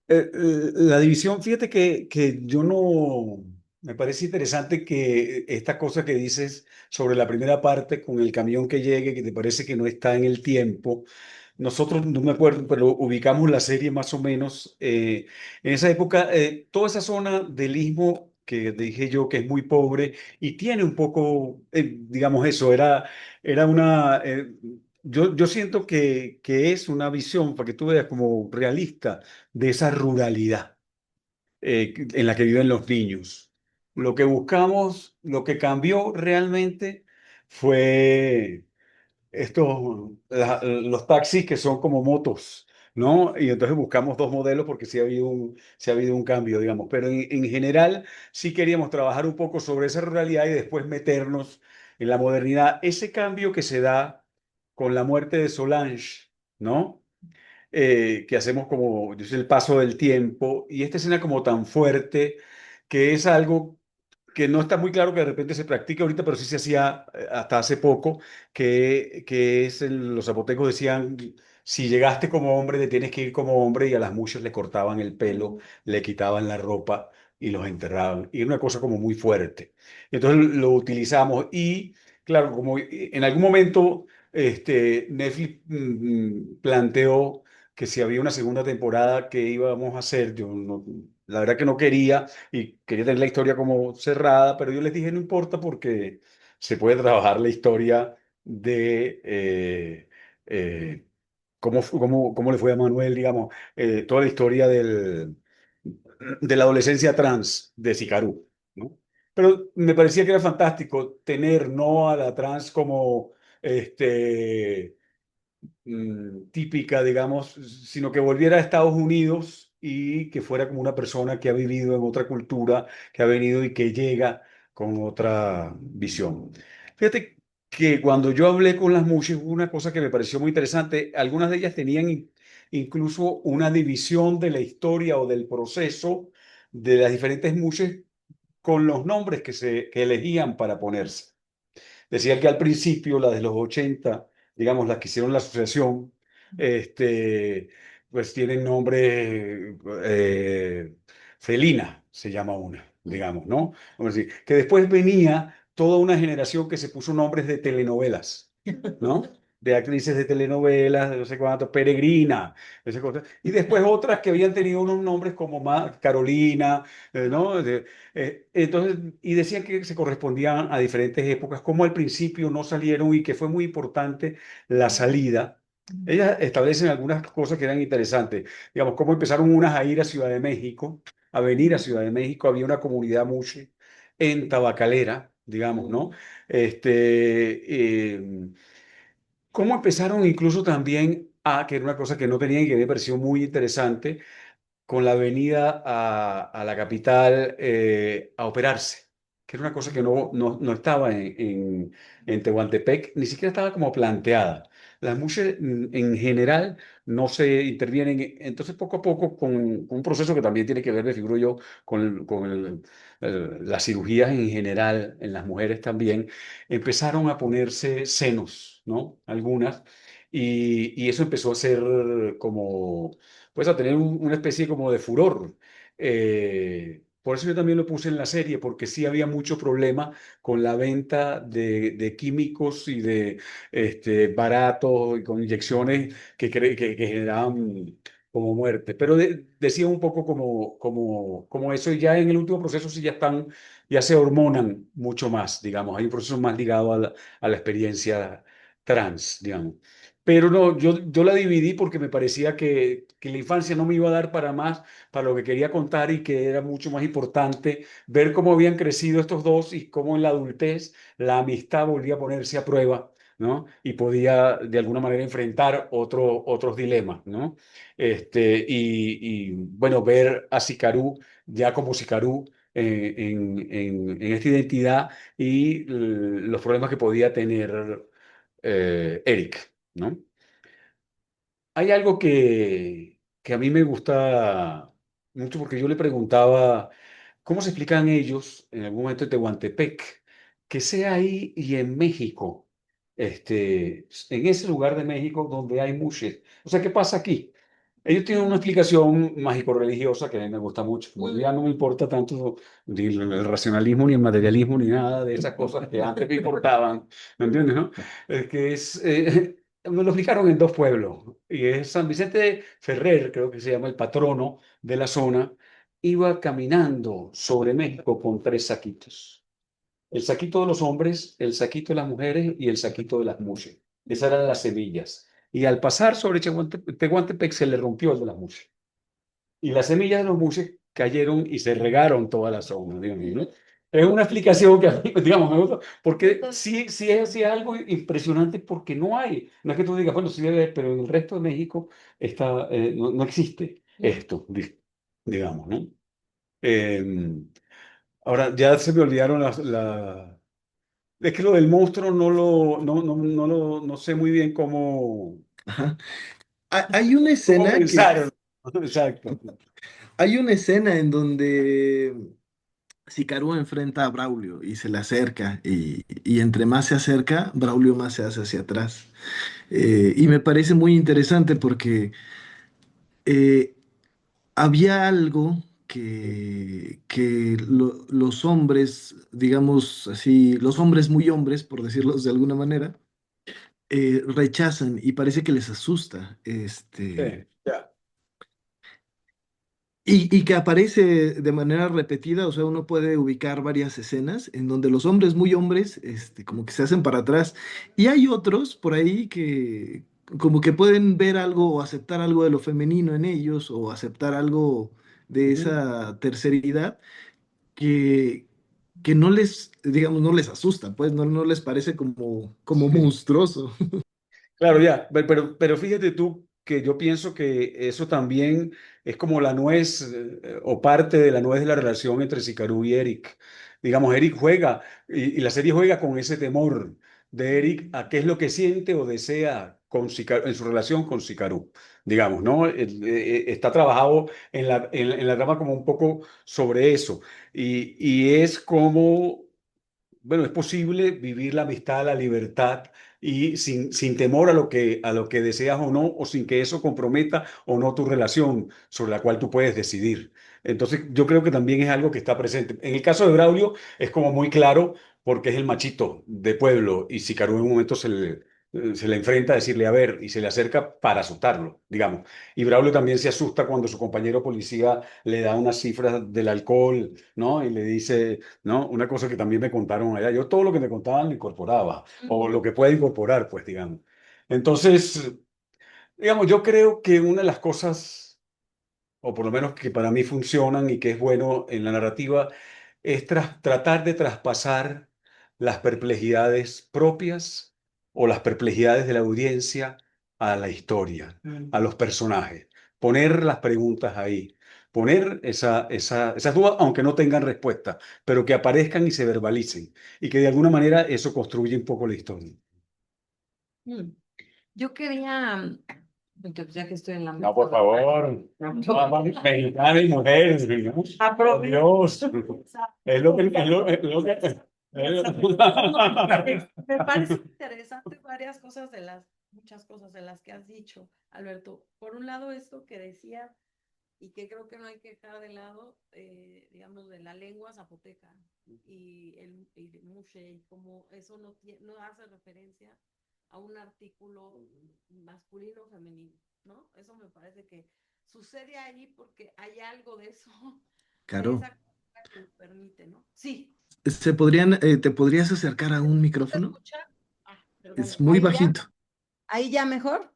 la división, fíjate que yo no, me parece interesante que esta cosa que dices sobre la primera parte con el camión que llegue, que te parece que no está en el tiempo. Nosotros, no me acuerdo, pero ubicamos la serie más o menos. En esa época, toda esa zona del Istmo que dije yo que es muy pobre y tiene un poco, digamos eso, era una... yo siento que es una visión, para que tú veas como realista, de esa ruralidad en la que viven los niños. Lo que buscamos, lo que cambió realmente fue los taxis que son como motos, ¿no? Y entonces buscamos dos modelos porque sí ha habido un cambio, digamos. Pero en general sí queríamos trabajar un poco sobre esa ruralidad y después meternos en la modernidad. Ese cambio que se da con la muerte de Solange, ¿no? Que hacemos como, yo sé, el paso del tiempo y esta escena como tan fuerte que es algo que no está muy claro que de repente se practique ahorita, pero sí se hacía hasta hace poco, que es los zapotecos decían, si llegaste como hombre, te tienes que ir como hombre y a las muchas le cortaban el pelo, le quitaban la ropa y los enterraban. Y era una cosa como muy fuerte. Entonces lo utilizamos y claro, como en algún momento Netflix planteó que si había una segunda temporada, ¿qué íbamos a hacer? Yo no, la verdad que no quería y quería tener la historia como cerrada, pero yo les dije no importa porque se puede trabajar la historia de cómo le fue a Manuel, digamos, toda la historia de la adolescencia trans de Sicaru, ¿no? Pero me parecía que era fantástico tener no a la trans como este típica, digamos, sino que volviera a Estados Unidos y que fuera como una persona que ha vivido en otra cultura, que ha venido y que llega con otra visión. Fíjate que cuando yo hablé con las mushes, hubo una cosa que me pareció muy interesante. Algunas de ellas tenían incluso una división de la historia o del proceso de las diferentes mushes con los nombres que elegían para ponerse. Decía que al principio, la de los 80, digamos, las que hicieron la asociación, este, pues tienen nombre, Felina se llama una, digamos, ¿no? Vamos a decir, que después venía toda una generación que se puso nombres de telenovelas, ¿no? De actrices de telenovelas, de no sé cuánto, Peregrina, esas cosas. Y después otras que habían tenido unos nombres como más Carolina, ¿no? Entonces, y decían que se correspondían a diferentes épocas, como al principio no salieron y que fue muy importante la salida. Ellas establecen algunas cosas que eran interesantes, digamos, cómo empezaron unas a ir a Ciudad de México, a venir a Ciudad de México, había una comunidad muche en Tabacalera, digamos, ¿no? Cómo empezaron incluso también que era una cosa que no tenían y que me pareció muy interesante, con la venida a la capital a operarse, que era una cosa que no estaba en Tehuantepec, ni siquiera estaba como planteada. Las mujeres en general no se intervienen, entonces poco a poco con un proceso que también tiene que ver, me figuro yo, las cirugías en general en las mujeres también, empezaron a ponerse senos, ¿no? Algunas, y eso empezó a ser como pues a tener una especie como de furor. Por eso yo también lo puse en la serie, porque sí había mucho problema con la venta de químicos y de baratos y con inyecciones que generaban como muerte. Pero decía un poco como eso, y ya en el último proceso sí ya se hormonan mucho más, digamos. Hay un proceso más ligado a la experiencia trans, digamos. Pero no, yo la dividí porque me parecía que la infancia no me iba a dar para más, para lo que quería contar y que era mucho más importante ver cómo habían crecido estos dos y cómo en la adultez la amistad volvía a ponerse a prueba, ¿no? Y podía de alguna manera enfrentar otros dilemas, ¿no? Bueno, ver a Sicarú ya como Sicarú en esta identidad y los problemas que podía tener Eric, ¿no? Hay algo que a mí me gusta mucho porque yo le preguntaba cómo se explican ellos en algún momento de Tehuantepec, que sea ahí y en México, en ese lugar de México donde hay mushes. O sea, ¿qué pasa aquí? Ellos tienen una explicación mágico-religiosa que a mí me gusta mucho. Como ya no me importa tanto ni el racionalismo, ni el materialismo, ni nada de esas cosas que antes me importaban. ¿Me entiendes, no? Me lo explicaron en dos pueblos. Y es San Vicente Ferrer, creo que se llama el patrono de la zona, iba caminando sobre México con tres saquitos. El saquito de los hombres, el saquito de las mujeres y el saquito de las mujeres. Esas eran las semillas. Y al pasar sobre Tehuantepec se le rompió el de las mujeres. Y las semillas de los muses cayeron y se regaron toda la zona, digamos, ¿no? Es una explicación que a mí, digamos, me gusta, porque sí es algo impresionante porque no es que tú digas, bueno, sí debe, pero en el resto de México no existe esto, digamos, ¿no? Eh, Ahora, ya se me olvidaron es que lo del monstruo no sé muy bien Ajá. Hay una cómo escena que, pensaron. Exacto. hay una escena en donde Sicario enfrenta a Braulio y se le acerca y entre más se acerca, Braulio más se hace hacia atrás. Y me parece muy interesante porque eh, había algo que los hombres, digamos así, los hombres muy hombres, por decirlos de alguna manera, rechazan y parece que les asusta. Ya. Y que aparece de manera repetida, o sea, uno puede ubicar varias escenas en donde los hombres muy hombres, como que se hacen para atrás. Y hay otros por ahí que como que pueden ver algo o aceptar algo de lo femenino en ellos o aceptar algo de Ujú. esa terceridad que, que no les, digamos, no les asusta, pues no les parece como Sí. monstruoso. Claro, ya, pero fíjate tú que yo pienso que eso también es como la nuez o parte de la nuez de la relación entre Sikaru y Eric. Digamos, Eric juega y la serie juega con ese temor de Eric a qué es lo que siente o desea con en su relación con Sikaru. Digamos, ¿no? Está trabajado en la trama como un poco sobre eso y es como bueno, es posible vivir la amistad, la libertad y sin temor a lo que deseas o no, o sin que eso comprometa o no tu relación sobre la cual tú puedes decidir. Entonces, yo creo que también es algo que está presente. En el caso de Braulio es como muy claro porque es el machito de pueblo y Sicario en un momento se le enfrenta a decirle a ver y se le acerca para asustarlo, digamos. Y Braulio también se asusta cuando su compañero policía le da unas cifras del alcohol, ¿no? Y le dice ¿no? Una cosa que también me contaron allá. Yo todo lo que me contaban lo incorporaba, o lo que pueda incorporar, pues, digamos. Entonces, digamos, yo creo que una de las cosas, o por lo menos que para mí funcionan y que es bueno en la narrativa, es tratar de traspasar las perplejidades propias o las perplejidades de la audiencia a la historia, a los personajes. Poner las preguntas ahí, poner esas dudas, aunque no tengan respuesta, pero que aparezcan y se verbalicen, y que de alguna manera eso construye un poco la historia. Mm. Yo quería, ya que estoy en la No, por favor. No, Mexicana y mujeres, ¿no? Por aprovecho. Dios. Es lo que, es lo que, Me parece interesante varias cosas muchas cosas de las que has dicho, Alberto. Por un lado, esto que decía y que creo que no hay que dejar de lado, digamos, de la lengua zapoteca y de Mushe, y como eso no hace referencia a un artículo masculino o femenino, ¿no? Eso me parece que sucede ahí porque hay algo de eso, de Caro, esa cosa que lo permite, ¿no? Sí. ¿te podrías acercar a un ¿No se micrófono? escucha? Ah, Es perdón. muy bajito. Ahí ya mejor.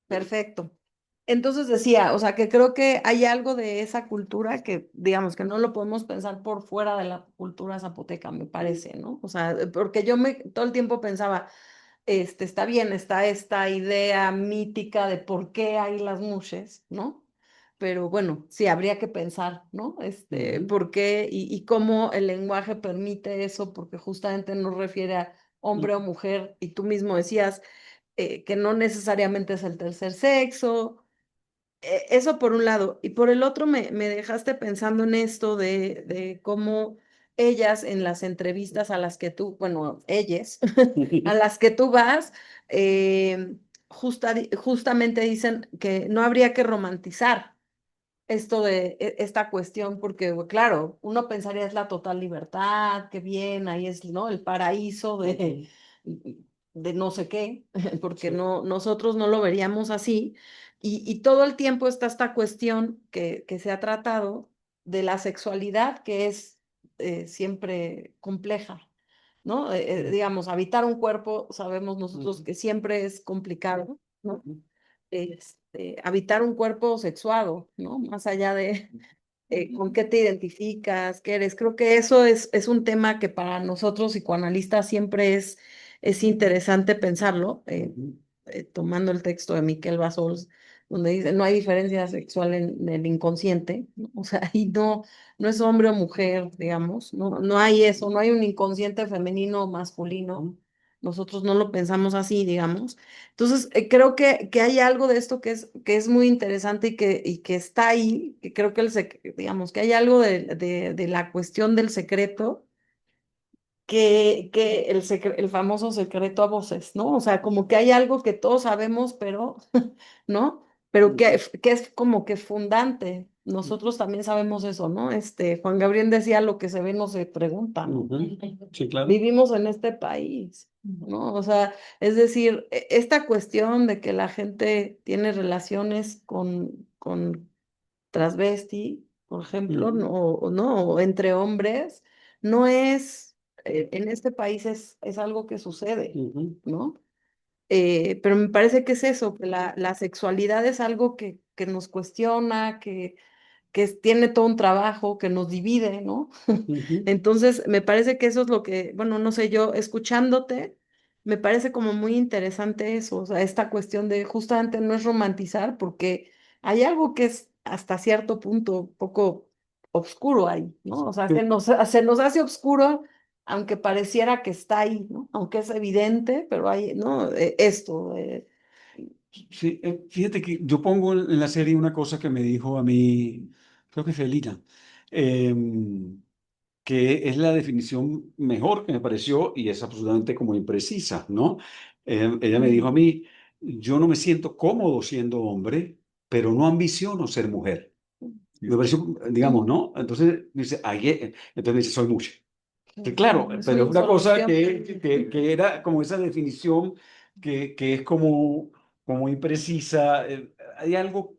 Perfecto. Entonces decía, o sea, que creo que hay algo de esa cultura que, digamos, que no lo podemos pensar por fuera de la cultura zapoteca, me parece, ¿no? O sea, porque todo el tiempo pensaba, está bien, está esta idea mítica de por qué hay las mushes, ¿no? Pero bueno, sí, habría que pensar, ¿no? Por qué y cómo el lenguaje permite eso, porque justamente no refiere a hombre o mujer, y tú mismo decías que no necesariamente es el tercer sexo. Eso por un lado. Y por el otro me dejaste pensando en esto de cómo ellas en las entrevistas a las que tú, bueno, ellas, a las que tú vas, justamente dicen que no habría que romantizar esto de esta cuestión, porque claro, uno pensaría es la total libertad, qué bien, ahí es, ¿no? El paraíso de no sé qué, porque Sí. no, nosotros no lo veríamos así. Y todo el tiempo está esta cuestión que se ha tratado de la sexualidad, que es siempre compleja, ¿no? Digamos, habitar un cuerpo, sabemos nosotros que siempre es complicado, ¿no? Habitar un cuerpo sexuado, ¿no? Más allá de con qué te identificas, qué eres. Creo que eso es un tema que para nosotros psicoanalistas siempre es interesante pensarlo, tomando el texto de Miquel Bassols, donde dice, no hay diferencia sexual en el inconsciente, ¿no? O sea, ahí no es hombre o mujer, digamos, no hay eso, no hay un inconsciente femenino o masculino. Nosotros no lo pensamos así, digamos. Entonces, creo que hay algo de esto que es muy interesante y que está ahí, que creo que digamos, que hay algo de la cuestión del secreto, que el famoso secreto a voces, ¿no? O sea, como que hay algo que todos sabemos, pero, ¿no? Pero que es como que fundante. Nosotros también sabemos eso, ¿no? Juan Gabriel decía lo que se ve no se pregunta, ¿no? Sí, claro. Vivimos en este país, ¿no? O sea, es decir, esta cuestión de que la gente tiene relaciones con transvesti, por ejemplo, no, o entre hombres, no es, en este país es algo que sucede, ¿no? Pero me parece que es eso, que la sexualidad es algo que nos cuestiona, que tiene todo un trabajo, que nos divide, ¿no? Entonces, me parece que eso es lo que, bueno, no sé, yo escuchándote, me parece como muy interesante eso, o sea, esta cuestión de justamente no es romantizar, porque hay algo que es hasta cierto punto un poco oscuro ahí, ¿no? O sea, se nos hace oscuro, aunque pareciera que está ahí, ¿no? Aunque es evidente, pero hay, ¿no? Esto. Sí, fíjate que yo pongo en la serie una cosa que me dijo a mí, creo que Felina, em, que es la definición mejor que me pareció y es absolutamente como imprecisa, ¿no? Ella me dijo a mí, yo no me siento cómodo siendo hombre, pero no ambiciono ser mujer. Me pareció, digamos, ¿no? Entonces dice, entonces me dice, soy mujer. Que claro, Es pero una es una cosa insolución. que era como esa definición que es como imprecisa. Hay algo,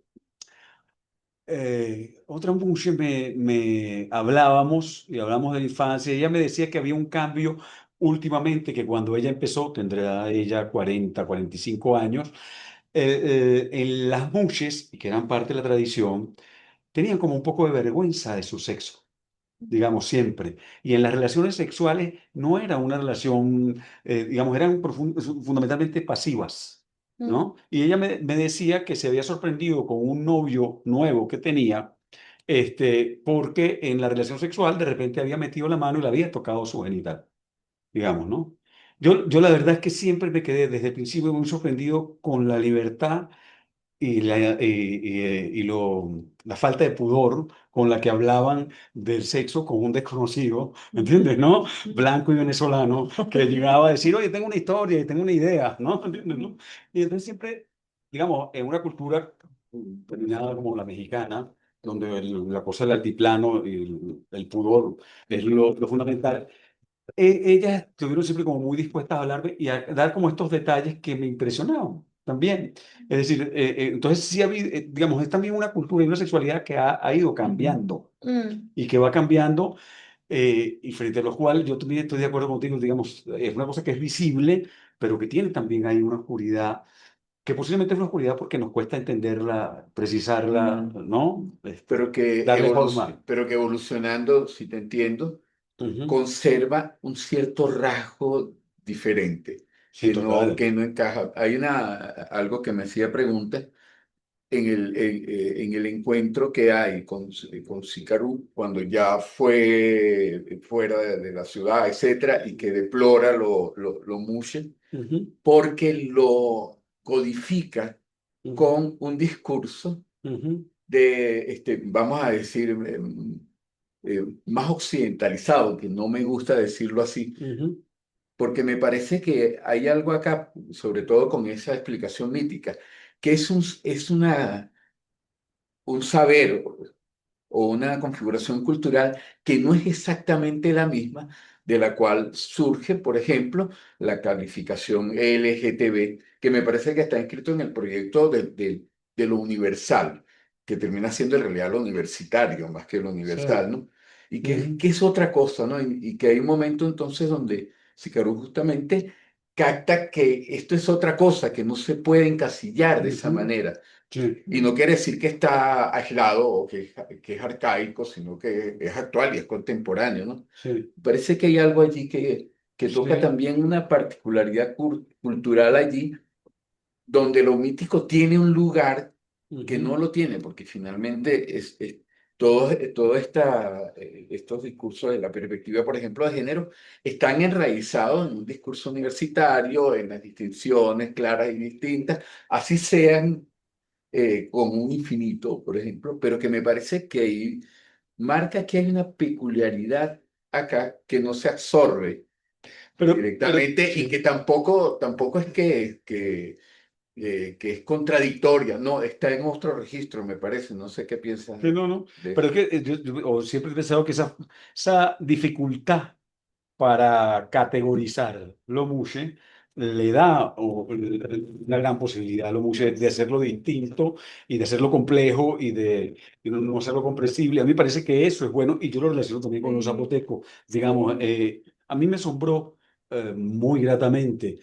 otra mujer me hablábamos y hablamos de la infancia. Ella me decía que había un cambio últimamente, que cuando ella empezó, tendrá ella 45 años, en las mujeres, y que eran parte de la tradición, tenían como un poco de vergüenza de su sexo, digamos, siempre. Y en las relaciones sexuales no era una relación, digamos, eran fundamentalmente pasivas, ¿no? Y ella me decía que se había sorprendido con un novio nuevo que tenía, porque en la relación sexual de repente había metido la mano y le había tocado su genital, digamos, ¿no? Yo la verdad es que siempre me quedé desde el principio muy sorprendido con la libertad y la falta de pudor con la que hablaban del sexo con un desconocido, ¿entiendes? ¿No? Blanco y venezolano, que llegaba a decir, oye, tengo una historia y tengo una idea, ¿no? ¿Entiendes? ¿No? Y entonces siempre, digamos, en una cultura determinada como la mexicana, donde la cosa del altiplano y el pudor es lo fundamental, ellas estuvieron siempre como muy dispuestas a hablarme y a dar como estos detalles que me impresionaban también. Es decir, entonces sí, digamos, es también una cultura y una sexualidad que ha ido cambiando Mm, y que va cambiando, y frente a lo cual yo también estoy de acuerdo contigo, digamos, es una cosa que es visible, pero que tiene también ahí una oscuridad, que posiblemente es una oscuridad porque nos cuesta entenderla, precisarla, ¿no? Darle forma. Pero que evolucionando, si te entiendo, Ujú. conserva un cierto rasgo diferente, Sí, total. que no encaja. Hay algo que me hacía pregunta en el encuentro que hay con Sicaru cuando ya fue fuera de la ciudad, etcétera, y que deplora lo Mushe, Ujú, porque lo codifica ujú, con un discurso ujú, de, vamos a decir, más occidentalizado, que no me gusta decirlo así, ujú. porque me parece que hay algo acá, sobre todo con esa explicación mítica, que un saber o una configuración cultural que no es exactamente la misma de la cual surge, por ejemplo, la calificación LGTB, que me parece que está inscrito en el proyecto de lo universal, que termina siendo en realidad lo universitario más que lo Sí. universal, ¿no? Y Ujú, que es otra cosa, ¿no? Y que hay un momento entonces donde Sicaru justamente capta que esto es otra cosa, que no se puede encasillar de esa ujú. manera. Sí, Y no quiere decir que está aislado o que es arcaico, sino que es actual y es contemporáneo, ¿no? sí, Parece que hay algo allí que toca sí. también una particularidad cultural allí, donde lo mítico tiene un lugar que no Ujú, lo tiene, porque finalmente estos discursos de la perspectiva, por ejemplo, de género, están enraizados en un discurso universitario, en las distinciones claras y distintas, así sean con un infinito, por ejemplo, pero que me parece que ahí marca que hay una peculiaridad acá que no se absorbe pero directamente y que sí. tampoco es que es contradictoria, no, está en otro registro, me parece, no sé qué piensas Sí, no, no. de Pero eso. es que yo siempre he pensado que esa dificultad para categorizar lo mushe le da una gran posibilidad a lo mushe de hacerlo distinto y de hacerlo complejo y no hacerlo comprensible. A mí me parece que eso es bueno y yo lo relaciono también con los sí. zapotecos. Digamos, a mí me asombró muy gratamente.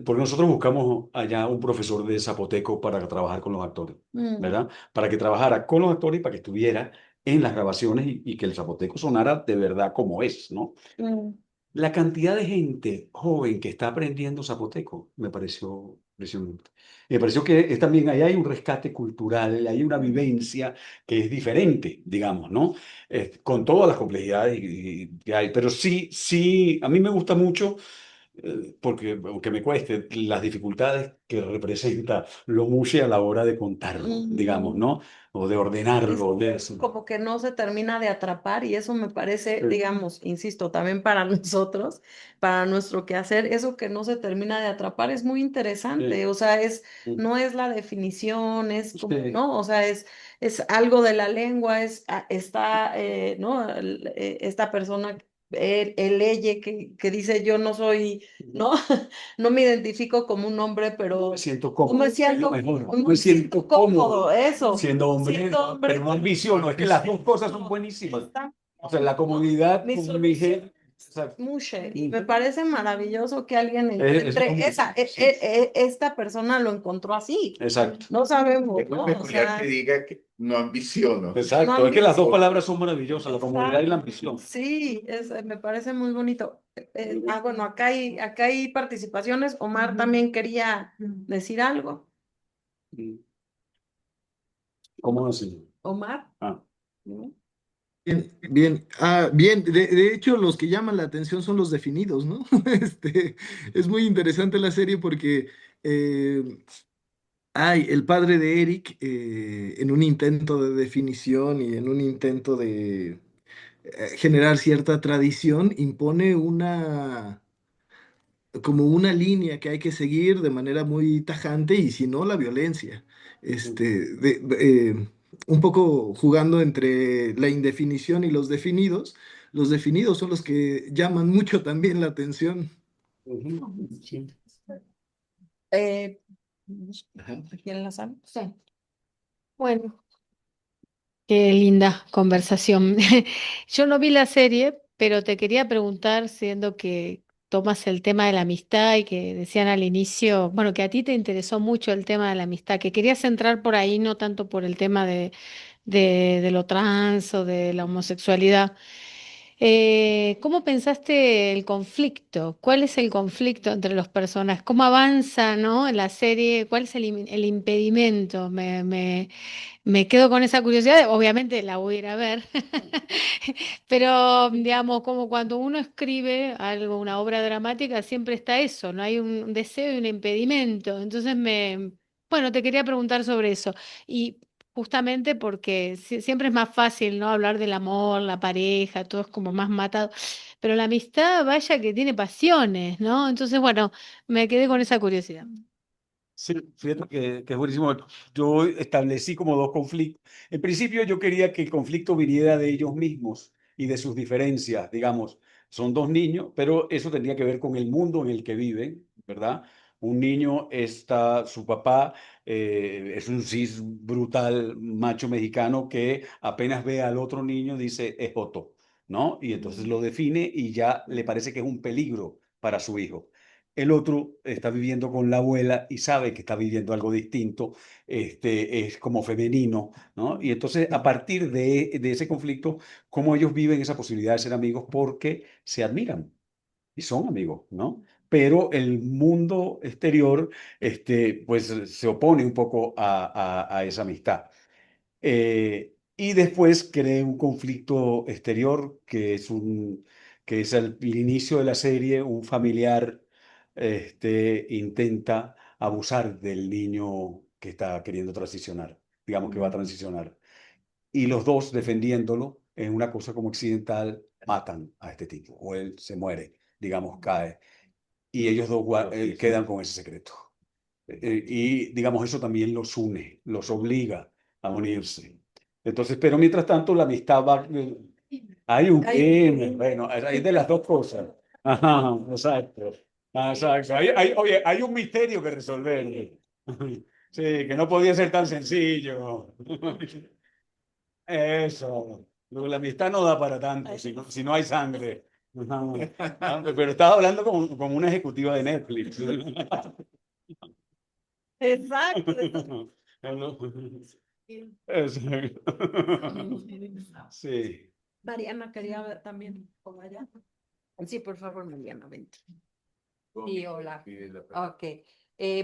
Porque nosotros buscamos allá un profesor de zapoteco para trabajar con los actores, Mm, ¿verdad? Para que trabajara con los actores y para que estuviera en las grabaciones y que el zapoteco sonara de verdad como es, ¿no? mm. La cantidad de gente joven que está aprendiendo zapoteco me pareció impresionante. Me pareció que también ahí hay un rescate cultural, hay una vivencia que es diferente, digamos, ¿no? Con todas las complejidades que hay. Pero sí, sí, a mí me gusta mucho, porque aunque me cueste, las dificultades que representa lo mushe a la hora de contarlo, digamos, ¿no? O de Es ordenarlo, de eso. como que no se termina de atrapar y eso me parece, Sí. digamos, insisto, también para nosotros, para nuestro quehacer, eso que no se termina de atrapar es muy interesante, Sí. o sea, Sí. no es la definición, es como, Sí. ¿no? O sea, es algo de la lengua, está, ¿no? Esta persona, el leye que dice yo no soy, ¿no? No me identifico como un hombre, No pero me siento no cómodo, me es lo siento, mejor. no No me siento cómodo eso. siendo hombre, Siendo hombre, pero no ambiciono. Es que las dos cosas son buenísimas. está O sea, la comodidad mi con mi solución. género. Exacto. Mushe, y me parece maravilloso que alguien Es encuentre como- sí. esta persona lo encontró así. Exacto. No sabemos, Es muy ¿no? O peculiar sea, que diga que no ambiciono. no Exacto. Es que las dos ambición. palabras son maravillosas, la comodidad y la ambición. Sí, me parece muy bonito. Bueno, acá hay participaciones. Omar también quería decir algo. ¿Cómo así? Omar. Ah. ¿No? Bien, bien. Bien, de hecho, los que llaman la atención son los definidos, ¿no? Es muy interesante la serie porque eh, el padre de Eric, en un intento de definición y en un intento de generar cierta tradición, impone como una línea que hay que seguir de manera muy tajante y si no, la violencia. Un poco jugando entre la indefinición y los definidos son los que llaman mucho también la atención. Ujú. Sí. Eh, Ajá. ¿Aquí en la sala? Sí. Bueno, qué linda conversación. Yo no vi la serie, pero te quería preguntar, siendo que tomas el tema de la amistad y que decían al inicio, bueno, que a ti te interesó mucho el tema de la amistad, que querías entrar por ahí, no tanto por el tema de lo trans o de la homosexualidad. ¿Cómo pensaste el conflicto? ¿Cuál es el conflicto entre los personajes? ¿Cómo avanza, ¿no? En la serie? ¿Cuál es el impedimento? Me quedo con esa curiosidad. Obviamente la voy a ir a ver. Pero, digamos, como cuando uno escribe algo, una obra dramática, siempre está eso, no hay un deseo y un impedimento. Entonces bueno, te quería preguntar sobre eso. Y justamente porque siempre es más fácil, ¿no? Hablar del amor, la pareja, todo es como más matado. Pero la amistad, vaya que tiene pasiones, ¿no? Entonces, bueno, me quedé con esa curiosidad. Sí, fíjate que es buenísimo. Yo establecí como dos conflictos. En principio yo quería que el conflicto viniera de ellos mismos y de sus diferencias, digamos. Son dos niños, pero eso tendría que ver con el mundo en el que viven, ¿verdad? Un niño está, su papá es un cis brutal macho mexicano que apenas ve al otro niño dice es joto, ¿no? Y entonces lo define y ya le parece que es un peligro para su hijo. El otro está viviendo con la abuela y sabe que está viviendo algo distinto, es como femenino, ¿no? Y entonces, a partir de ese conflicto, cómo ellos viven esa posibilidad de ser amigos porque se admiran y son amigos, ¿no? Pero el mundo exterior, pues se opone un poco a esa amistad. Y después creé un conflicto exterior que es el inicio de la serie, un familiar intenta abusar del niño que está queriendo transicionar, digamos que va a transicionar. Y los dos defendiéndolo en una cosa como accidental, matan a este tipo, o él se muere, digamos, cae. Y ellos dos quedan con ese secreto. Y digamos, eso también los une, los obliga a unirse. Entonces, pero mientras tanto, la amistad va. Hay un crimen, bueno, hay de las dos cosas. Ajá, exacto. Exacto. Oye, hay un misterio que resolver. Sí, que no podía ser tan sencillo. Eso. La amistad no da para tanto si no hay sangre. Ajá. Pero estaba hablando como una ejecutiva de Netflix. Exacto. Exacto. Sí. Mariana quería ver también como allá. Sí, por favor, Mariana, vente. Con- Sí, hola. pide la palabra. Ok.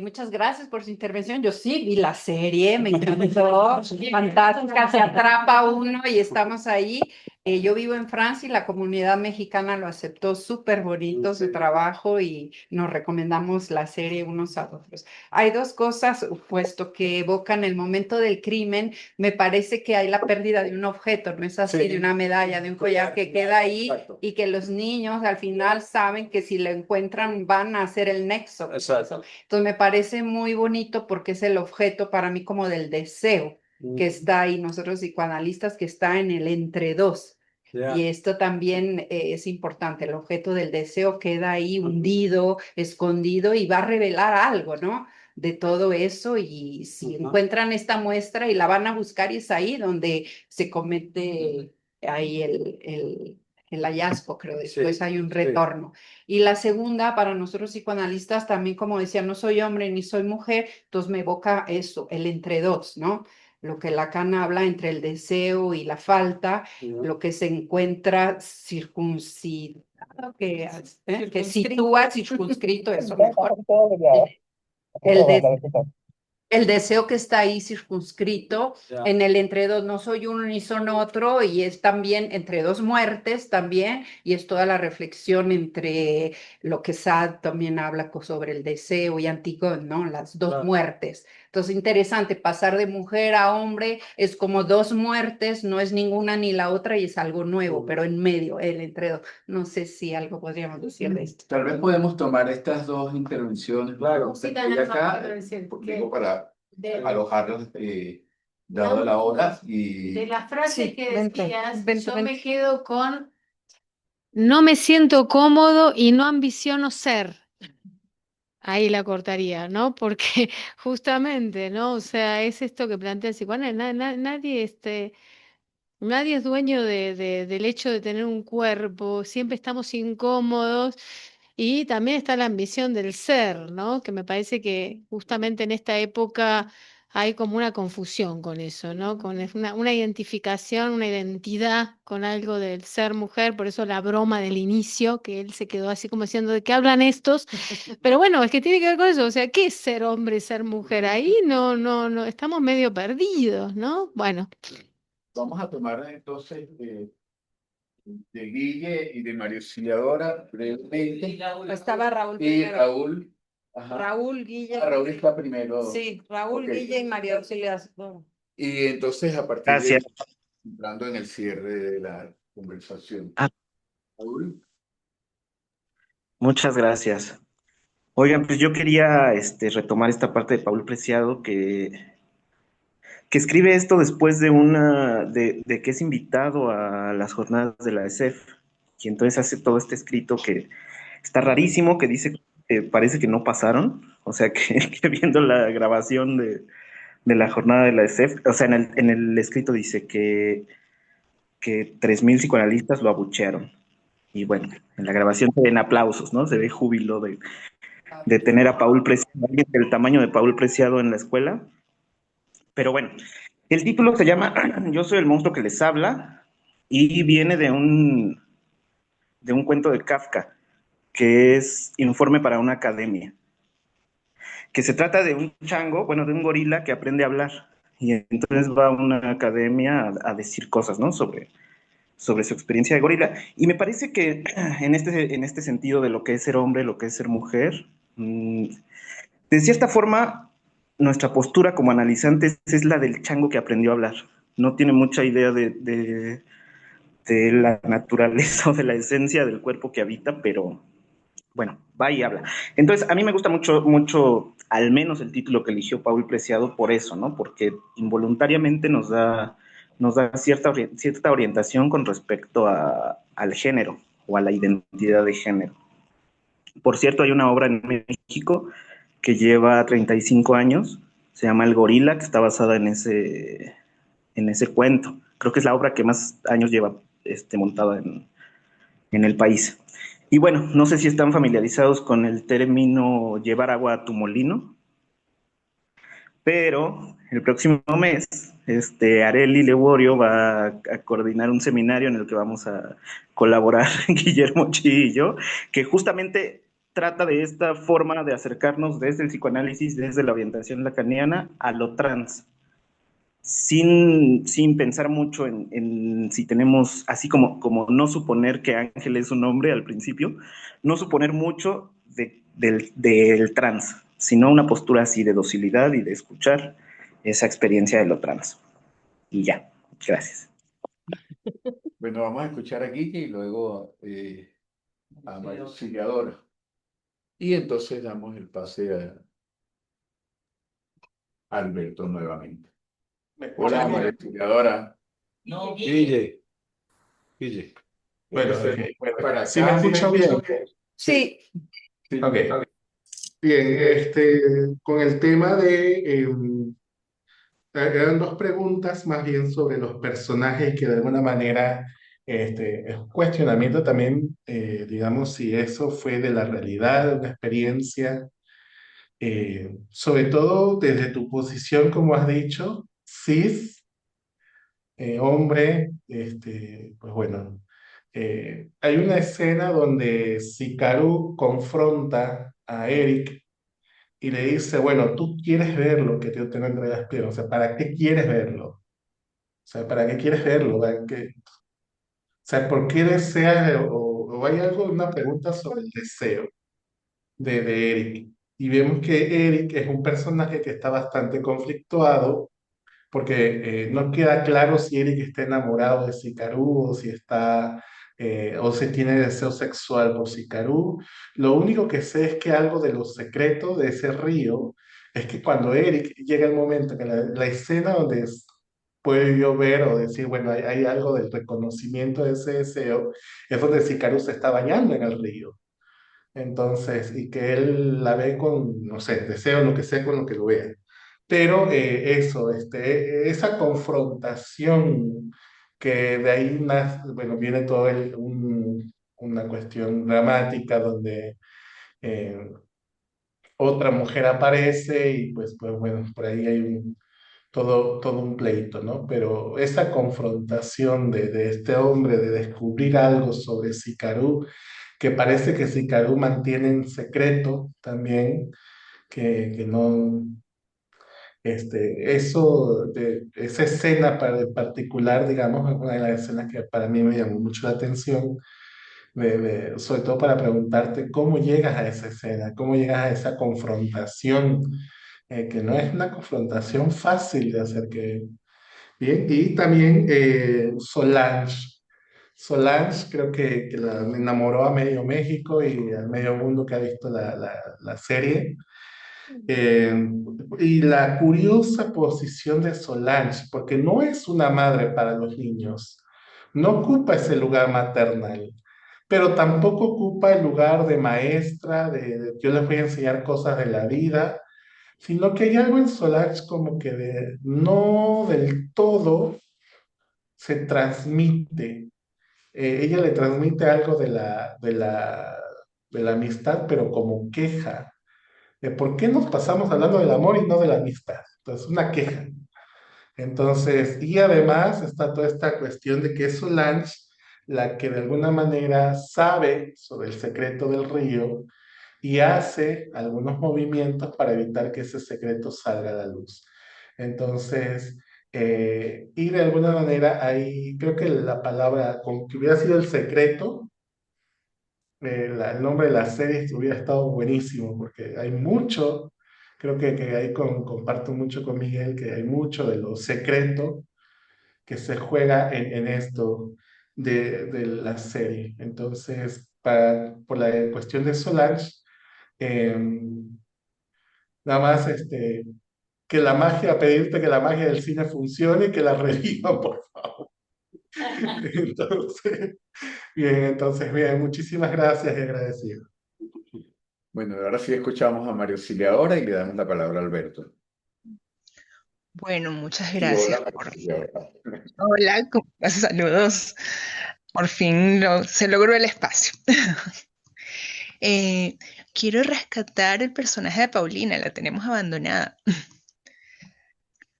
Muchas gracias por su intervención. Yo sí vi la serie, me encantó, fantástica, se atrapa uno y estamos ahí. Yo vivo en Francia y la comunidad mexicana lo aceptó súper bonito su trabajo y nos recomendamos la serie unos a otros. Hay dos cosas, puesto que evocan el momento del crimen, me parece que hay la pérdida de un objeto, no es así, Sí. de una medalla, de un collar que queda ahí Exacto. y que los niños al final saben que si lo encuentran van a hacer el nexo. Exacto. Entonces me parece muy bonito porque es el objeto para mí como del deseo que está ahí, nosotros psicoanalistas, que está en el entre dos. Ya. Y esto también es importante, el objeto del deseo queda ahí hundido, escondido y va a revelar algo, ¿no? De todo eso y si encuentran esta muestra y la van a buscar y es ahí donde se comete ahí el hallazgo, creo, después Sí, hay un sí. retorno. Y la segunda, para nosotros psicoanalistas, también como decía, no soy hombre ni soy mujer, entonces me evoca eso, el entre dos, ¿no? Lo que Lacan habla entre el deseo y la falta, lo que se encuentra circuncidado, que sitúa circunscrito, eso mejor. El, de- el deseo que está ahí circunscrito Ya. en el entre dos, no soy uno ni son otro, y es también entre dos muertes también, y es toda la reflexión entre lo que Sade también habla sobre el deseo y Antigone, ¿no? Las dos Claro. muertes. Entonces, interesante, pasar de mujer a hombre es como dos muertes, no es ninguna ni la otra y es algo nuevo, pero en medio, el entre dos. No sé si algo podríamos decir de esto. Tal vez podemos tomar estas dos intervenciones. Claro. Sí, que hay acá, digo, para alojarlas, dado la hora, de y la frase Sí, que vente, decías, vente, yo me vente. quedo con no me siento cómodo y no ambiciono ser. Ahí la cortaría, ¿no? Porque justamente, ¿no? O sea, es esto que plantea el psicoanálisis. Nadie, nadie es dueño del hecho de tener un cuerpo, siempre estamos incómodos y también está la ambición del ser, ¿no? Que me parece que justamente en esta época hay como una confusión con eso, ¿no? Con una identificación, una identidad con algo del ser mujer, por eso la broma del inicio, que él se quedó así como diciendo, ¿de qué hablan estos? Pero bueno, es que tiene que ver con eso, o sea, ¿qué es ser hombre, ser mujer? Ahí no, estamos medio perdidos, ¿no? Bueno. vamos a tomar entonces de Guille y de María Auxiliadora brevemente. Estaba Raúl Y primero. Raúl, ajá. Raúl, Guille. Raúl está primero. Sí, Raúl, Ok. Guille y María Auxiliadora. Y entonces a partir Gracias. de entrando en el cierre de la conversación. Ah, Raúl. muchas gracias. Oigan, pues yo quería retomar esta parte de Paul Preciado que escribe esto después de que es invitado a las jornadas de la ESEF. Y entonces hace todo este escrito que está rarísimo, que dice que parece que no pasaron. O sea, que viendo la grabación de la jornada de la ESEF, o sea, en el escrito dice que 3,000 psicoanalistas lo abuchearon. Y bueno, en la grabación se ven aplausos, ¿no? Se ve júbilo de tener a Paul Preciado, alguien del tamaño de Paul Preciado en la escuela. Pero bueno, el título se llama Yo soy el monstruo que les habla y viene de un cuento de Kafka, que es Informe para una academia, que se trata de un chango, bueno, de un gorila que aprende a hablar. Y entonces va a una academia a decir cosas, ¿no? Sobre su experiencia de gorila. Y me parece que en este sentido de lo que es ser hombre, lo que es ser mujer, de cierta forma, nuestra postura como analizantes es la del chango que aprendió a hablar. No tiene mucha idea de la naturaleza o de la esencia del cuerpo que habita, pero bueno, va y habla. Entonces, a mí me gusta mucho, al menos el título que eligió Paul Preciado por eso, ¿no? Porque involuntariamente nos da cierta orientación con respecto al género o a la identidad de género. Por cierto, hay una obra en México que lleva 35 años, se llama El Gorila, que está basada en ese cuento. Creo que es la obra que más años lleva montada en el país. Y bueno, no sé si están familiarizados con el término llevar agua a tu molino, pero el próximo mes, Areli Leworio va a coordinar un seminario en el que vamos a colaborar Guillermo Chi y yo, que justamente trata de esta forma de acercarnos desde el psicoanálisis, desde la orientación lacaniana a lo trans, sin pensar mucho en si tenemos, así como no suponer que Ángel es un hombre al principio, no suponer mucho del trans, sino una postura así de docilidad y de escuchar esa experiencia de lo trans. Y ya, gracias. Bueno, vamos a escuchar a Guille y luego a María Auxiliadora. Y entonces damos el pase a Alberto nuevamente. Hola, María Auxiliadora. No, Guille, Guille. bueno, Para ¿sí me acá, escuchan bien? Sí, sí. Ok. Bien, con el tema eran dos preguntas más bien sobre los personajes que de alguna manera es un cuestionamiento también, digamos, si eso fue de la realidad, de una experiencia, sobre todo desde tu posición, como has dicho, cis, hombre, pues bueno, hay una escena donde Sikaru confronta a Eric y le dice, bueno, tú quieres ver lo que yo tengo entre las piernas, o sea, ¿para qué quieres verlo? O sea, ¿para qué quieres verlo? O sea, ¿por qué deseas, o hay algo, una pregunta sobre el deseo de Eric? Y vemos que Eric es un personaje que está bastante conflictuado porque no queda claro si Eric está enamorado de Sikaru o si está o si tiene deseo sexual por Sikaru. Lo único que sé es que algo de los secretos de ese río es que cuando Eric llega el momento que la escena donde puede yo ver o decir, bueno, hay algo del reconocimiento de ese deseo, es donde Sikaru se está bañando en el río. Entonces, y que él la ve con, no sé, deseo, lo que sea, con lo que lo vea. Pero eso, esa confrontación que de ahí bueno, viene todo una cuestión dramática donde eh, otra mujer aparece y pues bueno, por ahí hay todo un pleito, ¿no? Pero esa confrontación de este hombre de descubrir algo sobre Sikaru, que parece que Sikaru mantiene en secreto también, que no, esa escena en particular, digamos, es una de las escenas que para mí me llamó mucho la atención, sobre todo para preguntarte cómo llegas a esa escena, cómo llegas a esa confrontación, que no es una confrontación fácil de hacer que... Bien, y también Solange. Solange creo que la enamoró a medio México y a medio mundo que ha visto la serie. Eh, y la curiosa posición de Solange, porque no es una madre para los niños, no ocupa ese lugar maternal, pero tampoco ocupa el lugar de maestra, de yo les voy a enseñar cosas de la vida, sino que hay algo en Solange como que no del todo se transmite. Ella le transmite algo de la amistad, pero como queja de por qué nos pasamos hablando del amor y no de la amistad. Entonces, una queja. Entonces, y además está toda esta cuestión de que es Solange la que de alguna manera sabe sobre el secreto del río y hace algunos movimientos para evitar que ese secreto salga a la luz. Entonces, y de alguna manera ahí creo que la palabra, como que hubiera sido el secreto, el nombre de la serie hubiera estado buenísimo, porque hay mucho, creo que ahí comparto mucho con Miguel, que hay mucho de lo secreto que se juega en esto de la serie. Entonces, por la cuestión de Solange, nada más que la magia, pedirte que la magia del cine funcione y que la revivan, por favor. Entonces, bien, muchísimas gracias y agradecido. Bueno, ahora sí escuchamos a María Auxiliadora y le damos la palabra a Alberto. Bueno, muchas Y gracias hola, María Auxiliadora. Hola, saludos. Por fin se logró el espacio. Eh, quiero rescatar el personaje de Paulina, la tenemos abandonada.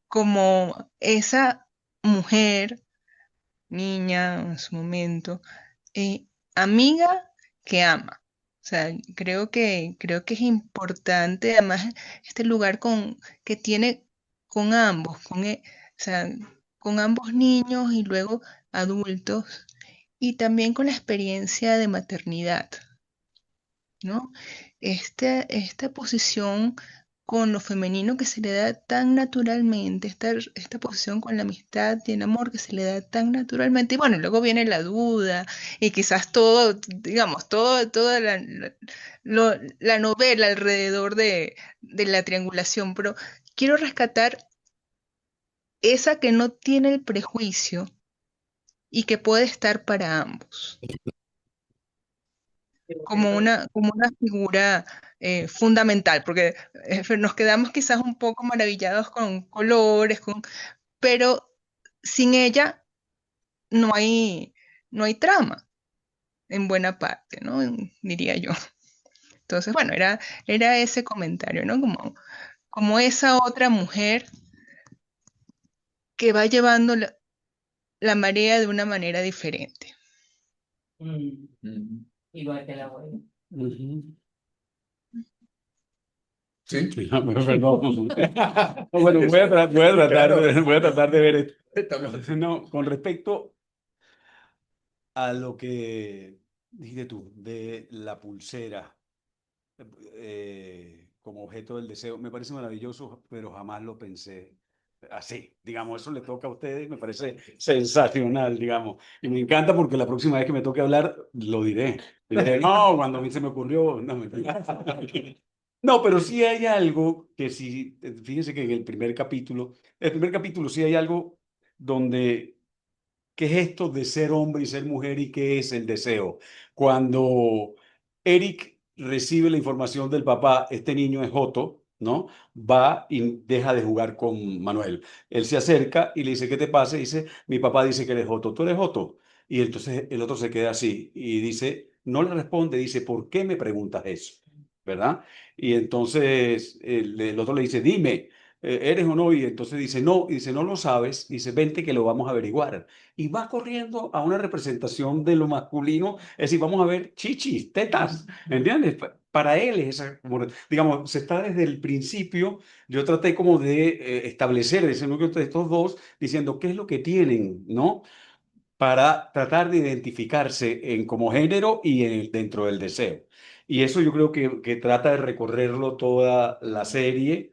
como esa mujer, niña en su momento, amiga que ama. O sea, creo que es importante, además, este lugar que tiene con ambos, o sea, con ambos niños y luego adultos, y también con la experiencia de maternidad, ¿no? Esta posición con lo femenino que se le da tan naturalmente, esta posición con la amistad y el amor que se le da tan naturalmente. Y bueno, luego viene la duda y quizás todo, digamos, toda la novela alrededor de la triangulación, pero quiero rescatar esa que no tiene el prejuicio y que puede estar para ambos, como una figura fundamental, porque nos quedamos quizás un poco maravillados con colores, pero sin ella no hay, no hay trama en buena parte, ¿no? Diría yo. Entonces, bueno, era ese comentario, ¿no? Como esa otra mujer que va llevando la marea de una manera diferente. Mm. Igual que la abuela. Ujú. Sí. Perdón. Bueno, voy a tratar de ver esto. Estamos- No, con respecto a lo que dijiste tú, de la pulsera como objeto del deseo, me parece maravilloso, pero jamás lo pensé así. Digamos, eso le toca a ustedes, me parece sensacional, digamos. Y me encanta porque la próxima vez que me toque hablar, lo diré. Diré, no, cuando a mí se me ocurrió, no, no, pero sí hay algo que sí, fíjense que en el primer capítulo sí hay algo donde ¿qué es esto de ser hombre y ser mujer y qué es el deseo? Cuando Eric recibe la información del papá, este niño es Joto, ¿no? Va y deja de jugar con Manuel. Él se acerca y le dice, ¿qué te pasa? Y dice, mi papá dice que eres Joto. ¿Tú eres Joto? Y entonces el otro se queda así y dice, no le responde, dice, ¿por qué me preguntas eso? ¿Verdad? Y entonces el otro le dice, dime, ¿eres o no? Y entonces dice, no, y dice, no lo sabes, y dice, vente que lo vamos a averiguar y va corriendo a una representación de lo masculino, es decir, vamos a ver chichis, tetas, ¿entiendes? Para él es esa, digamos, se está desde el principio, yo traté como de establecer ese núcleo entre estos dos, diciendo qué es lo que tienen, ¿no? Para tratar de identificarse en como género y dentro del deseo. Y eso yo creo que trata de recorrerlo toda la serie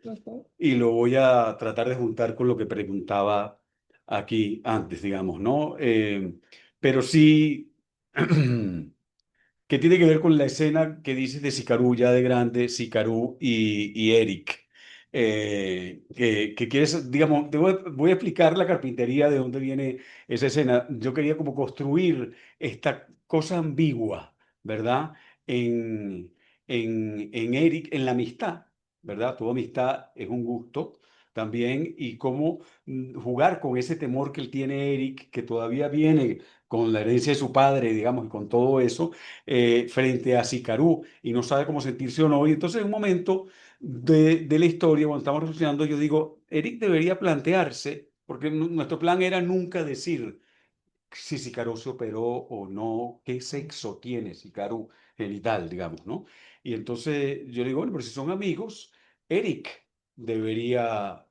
y lo voy a tratar de juntar con lo que preguntaba aquí antes, digamos, ¿no? Pero sí, que tiene que ver con la escena que dices de Sicarú ya de grande, Sicarú y Eric. Que quieres, digamos, voy a explicar la carpintería de dónde viene esa escena. Yo quería como construir esta cosa ambigua, ¿verdad? En, en Eric, en la amistad, ¿verdad? Toda amistad es un gusto también y cómo jugar con ese temor que él tiene Eric, que todavía viene con la herencia de su padre, digamos, y con todo eso, frente a Sicarú y no sabe cómo sentirse o no. Y entonces en un momento de la historia, cuando estamos reflexionando, yo digo, Eric debería plantearse, porque nuestro plan era nunca decir si Sicarú se operó o no, qué sexo tiene Sicarú genital, digamos, ¿no? Y entonces yo digo, bueno, pero si son amigos, Eric debería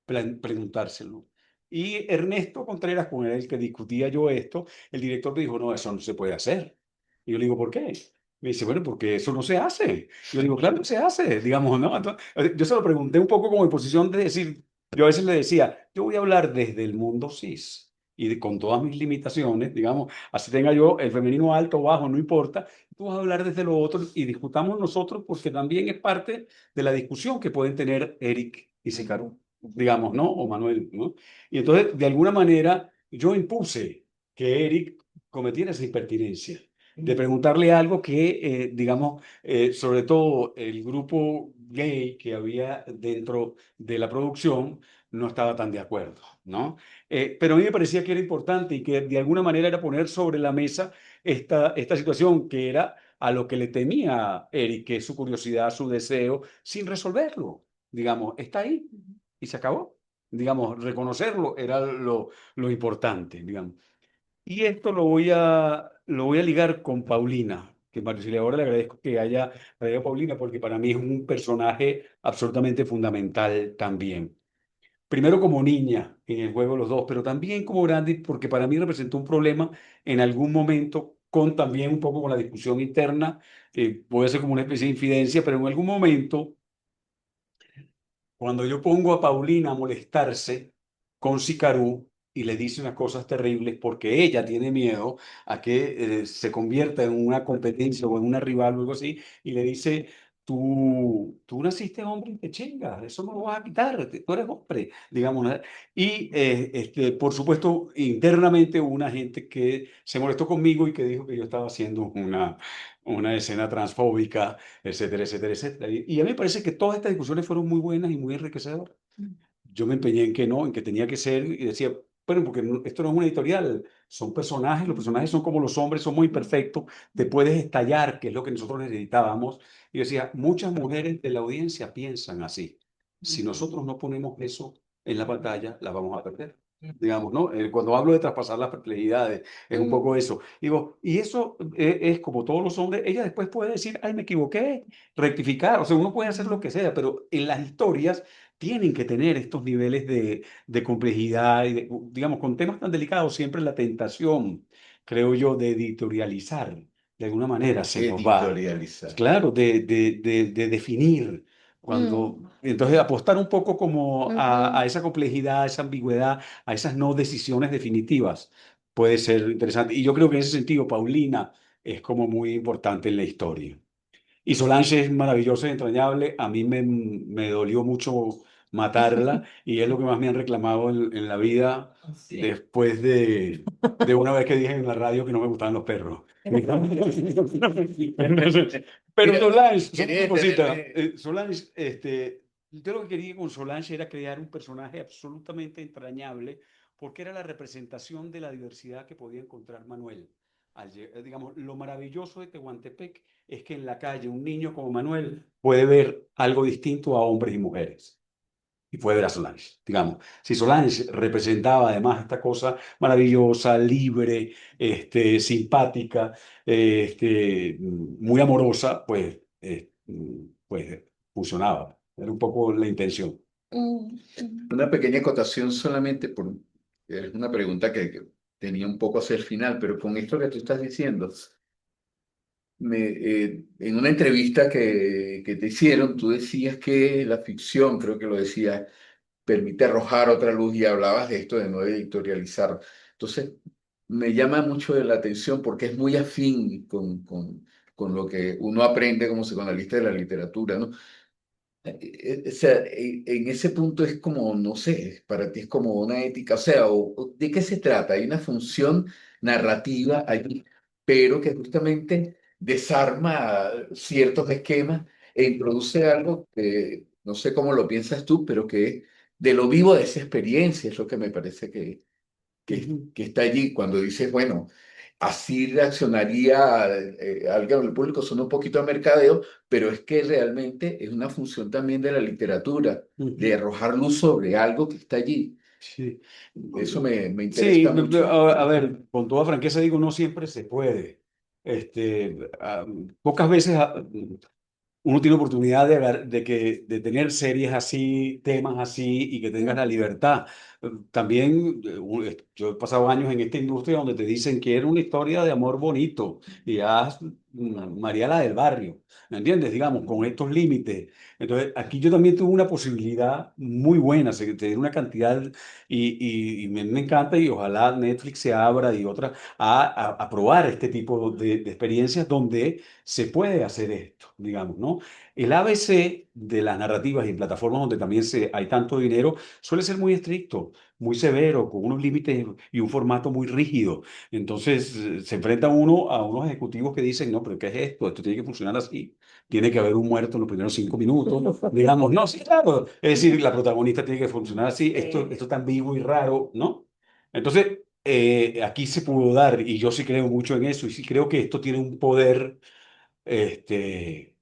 preguntárselo. Y Ernesto Contreras, con el que discutía yo esto, el director me dijo, no, eso no se puede hacer. Y yo le digo, ¿por qué? Me dice, bueno, porque eso no se hace. Yo digo, claro que se hace, digamos, ¿no? Entonces, yo se lo pregunté un poco como en posición de decir, yo a veces le decía, yo voy a hablar desde el mundo cis y con todas mis limitaciones, digamos, así tenga yo el femenino alto o bajo, no importa, tú vas a hablar desde lo otro y discutamos nosotros porque también es parte de la discusión que pueden tener Eric y Sicarú, digamos, ¿no? O Manuel, ¿no? Y entonces, de alguna manera, yo impuse que Eric cometiera esa impertinencia de preguntarle algo que, digamos, sobre todo el grupo gay que había dentro de la producción no estaba tan de acuerdo, ¿no? Pero a mí me parecía que era importante y que de alguna manera era poner sobre la mesa esta situación que era a lo que le temía Eric, que es su curiosidad, su deseo, sin resolverlo, digamos, está ahí y se acabó. digamos, reconocerlo era lo importante, digamos. Y esto lo voy a ligar con Paulina, que Maricela, ahora le agradezco que haya traído a Paulina, porque para mí es un personaje absolutamente fundamental también. Primero como niña en el juego los dos, pero también como grande, porque para mí representó un problema en algún momento, con también un poco con la discusión interna, puede ser como una especie de infidencia, pero en algún momento cuando yo pongo a Paulina a molestarse con Sicarú y le dice unas cosas terribles porque ella tiene miedo a que se convierta en una competencia o en una rival o algo así, y le dice, tú naciste hombre y te chingas, eso no lo vas a quitar, tú eres hombre, digamos, ¿no? Y por supuesto, internamente hubo una gente que se molestó conmigo y que dijo que yo estaba haciendo una escena transfóbica, etcétera, etcétera, etcétera. Y a mí me parece que todas estas discusiones fueron muy buenas y muy enriquecedoras. Yo me empeñé en que no, en que tenía que ser, y decía, bueno, porque esto no es una editorial, son personajes, los personajes son como los hombres, son muy perfectos, te puedes estallar, que es lo que nosotros necesitábamos. Y yo decía, muchas mujeres de la audiencia piensan así. Si nosotros no ponemos eso en la pantalla, la vamos a perder. Digamos, ¿no? Cuando hablo de traspasar las perplejidades, es un poco eso. Digo, y eso es como todos los hombres, ella después puede decir, ay, me equivoqué, rectificar, o sea, uno puede hacer lo que sea, pero en las historias tienen que tener estos niveles de complejidad y digamos, con temas tan delicados, siempre la tentación, creo yo, de editorializar, de alguna manera se nos va. Editorializar. Claro, de definir. Cuando, entonces, apostar un poco como a esa complejidad, a esa ambigüedad, a esas no decisiones definitivas, puede ser interesante. Y yo creo que en ese sentido, Paulina es como muy importante en la historia. Y Solange es maravillosa y entrañable. A mí me dolió mucho matarla y es lo que más me han reclamado en la vida después de una vez que dije en la radio que no me gustaban los perros. Pero Mira, Solange, solo quería una cosita. detenerme. Solange, yo lo que quería con Solange era crear un personaje absolutamente entrañable porque era la representación de la diversidad que podía encontrar Manuel. Digamos, lo maravilloso de Tehuantepec es que en la calle un niño como Manuel puede ver algo distinto a hombres y mujeres. Y puede ver a Solange, digamos. Si Solange representaba además esta cosa maravillosa, libre, simpática, muy amorosa, pues funcionaba. Era un poco la intención. Una pequeña acotación solamente es una pregunta que tenía un poco hacia el final, pero con esto que tú estás diciendo, en una entrevista que te hicieron, tú decías que la ficción, creo que lo decías, permite arrojar otra luz y hablabas de esto de no editorializar. Entonces, me llama mucho la atención porque es muy afín con lo que uno aprende como psicoanalista de la literatura, ¿no? O sea, en ese punto es como, no sé, para ti es como una ética, o sea, ¿de qué se trata? Hay una función narrativa allí, pero que justamente desarma ciertos esquemas e introduce algo que no sé cómo lo piensas tú, pero que de lo vivo de esa experiencia es lo que me parece que está allí cuando dices, bueno, así reaccionaría alguien del público, suena un poquito a mercadeo, pero es que realmente es una función también de la literatura, de arrojar luz sobre algo que está allí. Sí. Eso me Sí, interesa mucho. a ver, con toda franqueza digo, no siempre se puede. Pocas veces uno tiene oportunidad de tener series así, temas así y que tengas la libertad. También yo he pasado años en esta industria donde te dicen que era una historia de amor bonito y haz María la del barrio, ¿me entiendes? Digamos, con estos límites. Entonces, aquí yo también tuve una posibilidad muy buena, se tener una cantidad y me encanta y ojalá Netflix se abra y otras a probar este tipo de experiencias donde se puede hacer esto, digamos, ¿no? El ABC de las narrativas y en plataformas donde también hay tanto dinero suele ser muy estricto, muy severo, con unos límites y un formato muy rígido. Entonces se enfrenta uno a unos ejecutivos que dicen, no, pero ¿qué es esto? Esto tiene que funcionar así. Tiene que haber un muerto en los primeros 5 minutos. Digamos, no, sí, claro. Es decir, la protagonista tiene que funcionar así. Esto tan vivo y raro, ¿no? Entonces, aquí se pudo dar, y yo sí creo mucho en eso, y sí creo que esto tiene un poder este,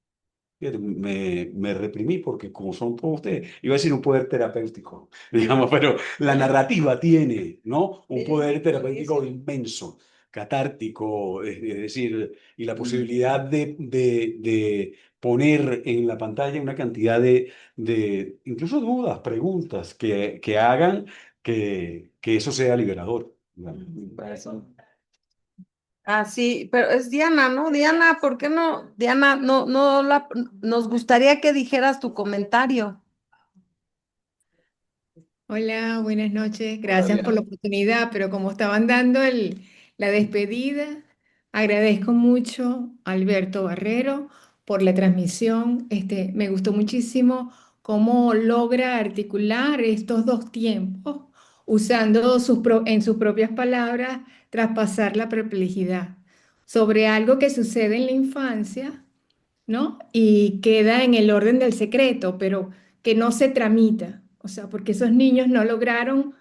Fíjate, me reprimí porque como son todos ustedes, iba a decir un poder terapéutico, digamos, pero la narrativa tiene, ¿no? Un poder terapéutico inmenso, catártico, es decir, y la posibilidad de poner en la pantalla una cantidad de incluso dudas, preguntas que hagan que eso sea liberador, digamos. Ah, sí, pero es Diana, ¿no? Diana, ¿por qué no? Diana, nos gustaría que dijeras tu comentario. Hola, buenas noches. Hola, Gracias por la Diana. oportunidad, pero como estaban dando la despedida, agradezco mucho a Alberto Barrero por la transmisión. Me gustó muchísimo cómo logra articular estos dos tiempos, usando en sus propias palabras, traspasar la perplejidad sobre algo que sucede en la infancia, ¿no? Y queda en el orden del secreto, pero que no se tramita. O sea, porque esos niños no lograron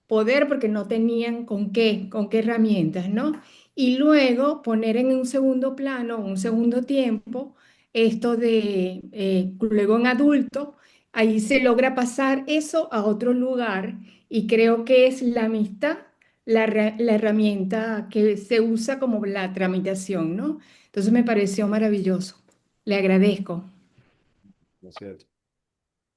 poder porque no tenían con qué herramientas, ¿no? Y luego poner en un segundo plano, un segundo tiempo, esto de, luego en adulto, ahí se logra pasar eso a otro lugar y creo que es la amistad la herramienta que se usa como la tramitación, ¿no? Entonces me pareció maravilloso. Le agradezco. Gracias.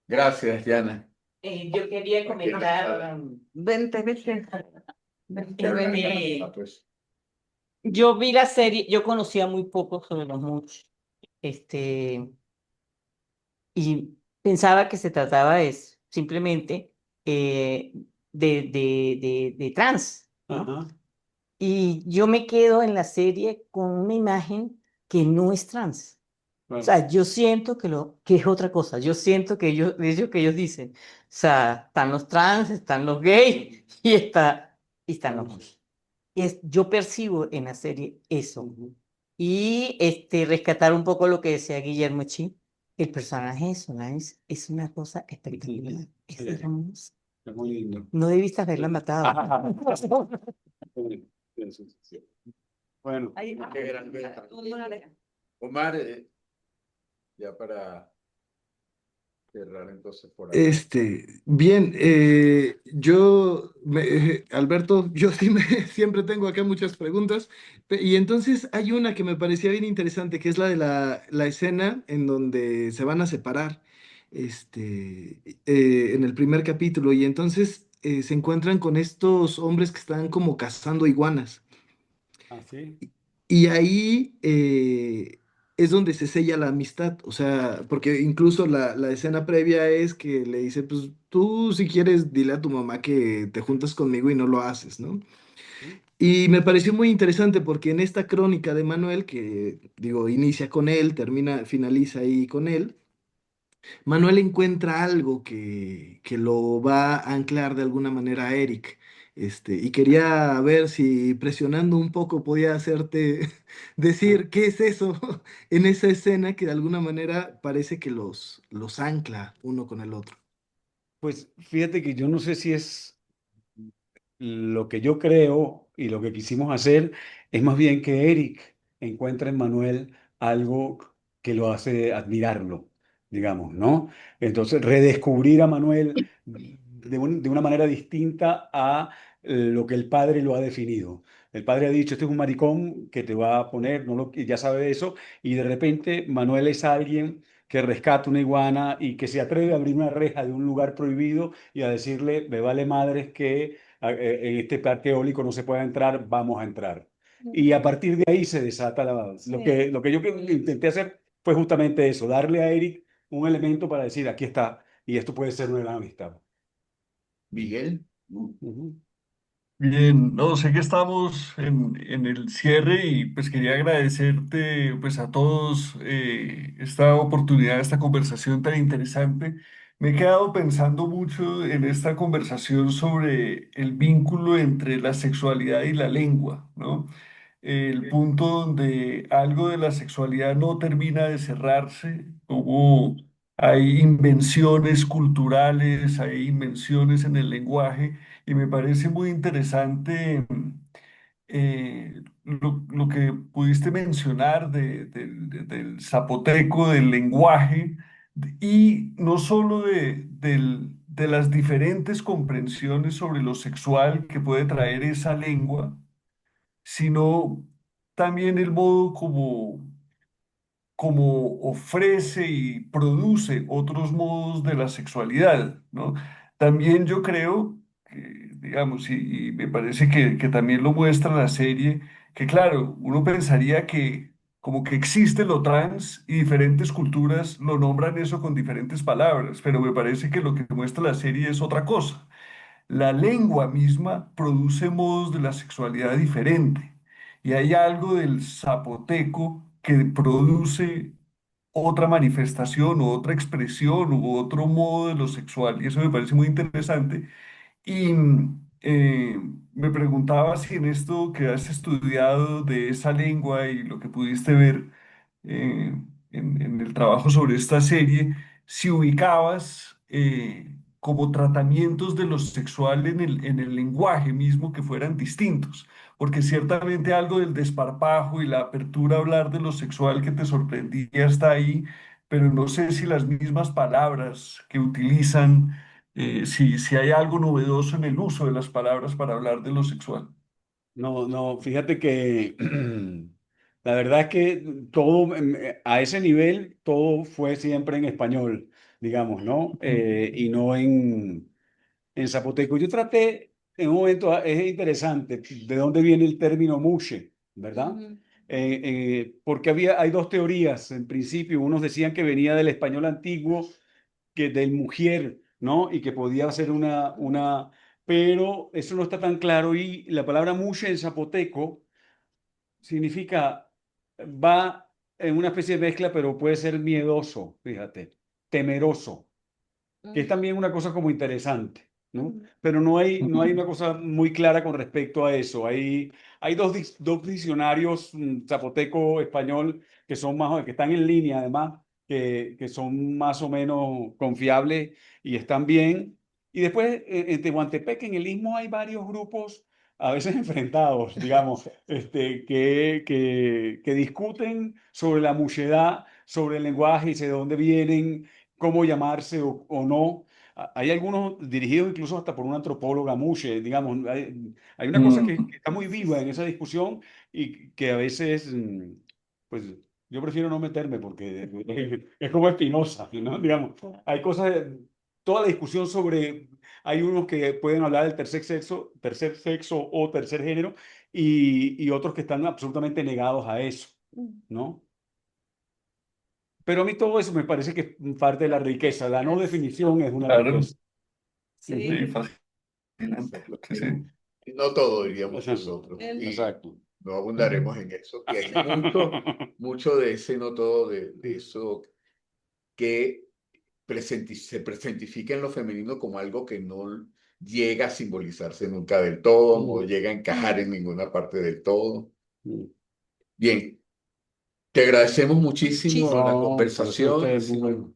Gracias, Diana. Yo quería comentar, Vente, vente. Ah, pues. yo vi la serie, yo conocía muy poco sobre los Munch, y pensaba que se trataba de simplemente eh, de trans, ¿no? Ajá. Y yo me quedo en la serie con una imagen que no es trans. O Bueno, sea, yo siento que es otra cosa. Yo siento que ellos dicen, o sea, están los trans, están los gays y están los gays. Yo percibo en la serie eso. Y rescatar un poco lo que decía Guillermo Chi, el personaje de Solaris es una cosa espectacular. Es hermoso. es muy lindo. No debiste haberla matado. Bueno, Ahí, Qué grande. Omar. Omar, ya para cerrar entonces por acá. Bien, Alberto, yo sí siempre tengo acá muchas preguntas, y entonces hay una que me parecía bien interesante, que es la de la escena en donde se van a separar, en el primer capítulo, y entonces se encuentran con estos hombres que están como cazando iguanas. ah, sí. Y ahí es donde se sella la amistad, o sea, porque incluso la escena previa es que le dice, pues tú si quieres dile a tu mamá que te juntas conmigo y no lo haces, ¿no? Y me pareció muy interesante porque en esta crónica de Manuel, que digo, inicia con él, termina, finaliza ahí con él, Manuel encuentra algo que lo va a anclar de alguna manera a Eric. Y quería ver si presionando un poco podía hacerte Ah, decir qué es eso en esa escena que de alguna manera parece que los ancla uno con el otro. pues fíjate que yo no sé si es lo que yo creo y lo que quisimos hacer es más bien que Eric encuentre en Manuel algo que lo hace admirarlo, digamos, ¿no? Entonces, redescubrir a Manuel de una manera distinta a lo que el padre lo ha definido. El padre ha dicho, este es un maricón que te va a poner, no lo, ya sabe eso, y de repente Manuel es alguien que rescata una iguana y que se atreve a abrir una reja de un lugar prohibido y a decirle, me vale madres que en este parque eólico no se puede entrar, vamos a entrar. Y a partir de ahí se desata lo que yo intenté hacer fue justamente eso, darle a Eric un elemento para decir, aquí está, y esto puede ser una gran amistad. Miguel. Ujú. Bien, no, sé que estamos en el cierre y pues quería agradecerte pues a todos esta oportunidad, esta conversación tan interesante. Me he quedado pensando mucho en esta conversación sobre el vínculo entre la sexualidad y la lengua, ¿no? El punto donde algo de la sexualidad no termina de cerrarse, como hay invenciones culturales, hay invenciones en el lenguaje y me parece muy interesante lo que pudiste mencionar del zapoteco, del lenguaje, y no solo de las diferentes comprensiones sobre lo sexual que puede traer esa lengua, sino también el modo como ofrece y produce otros modos de la sexualidad, ¿no? También yo creo que, digamos, y me parece que también lo muestra la serie, que claro, uno pensaría que como que existe lo trans y diferentes culturas lo nombran eso con diferentes palabras, pero me parece que lo que muestra la serie es otra cosa. La lengua misma produce modos de la sexualidad diferente y hay algo del zapoteco que produce otra manifestación u otra expresión u otro modo de lo sexual y eso me parece muy interesante. Y me preguntaba si en esto que has estudiado de esa lengua y lo que pudiste ver eh, en el trabajo sobre esta serie, si ubicabas como tratamientos de lo sexual en el lenguaje mismo que fueran distintos, porque ciertamente algo del desparpajo y la apertura a hablar de lo sexual que te sorprendía está ahí, pero no sé si las mismas palabras que utilizan si hay algo novedoso en el uso de las palabras para hablar de lo sexual. No, no, fíjate que la verdad es que todo, a ese nivel, todo fue siempre en español, digamos, ¿no? Y no en zapoteco. Yo traté, en un momento, es interesante, de dónde viene el término mushe, ¿verdad? Ujú. Porque hay dos teorías, en principio, unos decían que venía del español antiguo, que del mujer, ¿no? Y que podía ser pero eso no está tan claro y la palabra mushe en zapoteco significa, va en una especie de mezcla, pero puede ser miedoso, fíjate, temeroso, que es Mm, también una cosa como interesante, ¿no? mm, Pero no hay una cosa muy clara con respecto a eso. Hay dos diccionarios zapoteco-español que son que están en línea además, que son más o menos confiables y están bien. Y después en Tehuantepec, en el Istmo, hay varios grupos a veces enfrentados, digamos, que discuten sobre la muchedad, sobre el lenguaje y de dónde vienen, cómo llamarse o no. Hay algunos dirigidos incluso hasta por una antropóloga mushe, digamos. Hay una cosa que está muy viva en esa discusión y que a veces, pues yo prefiero no meterme porque es como espinosa, ¿no? Digamos, hay cosas, toda la discusión sobre, hay unos que pueden hablar del tercer sexo o tercer género y otros que están absolutamente negados a eso, mm. ¿no? Pero a mí todo eso me parece que es parte de la riqueza. La no definición es una Claro, riqueza. sí, Sí, fascinante. Sí, sí. No todo, diríamos Exacto. nosotros. el- Y Exacto. no abundaremos en eso. Y hay mucho, mucho de ese no todo, de eso que se presentifica en lo femenino como algo que no llega a simbolizarse nunca del todo, no llega a encajar en ninguna parte del todo. Bien, te agradecemos muchísimo la No, gracias a conversación, ha ustedes, muy sido bueno.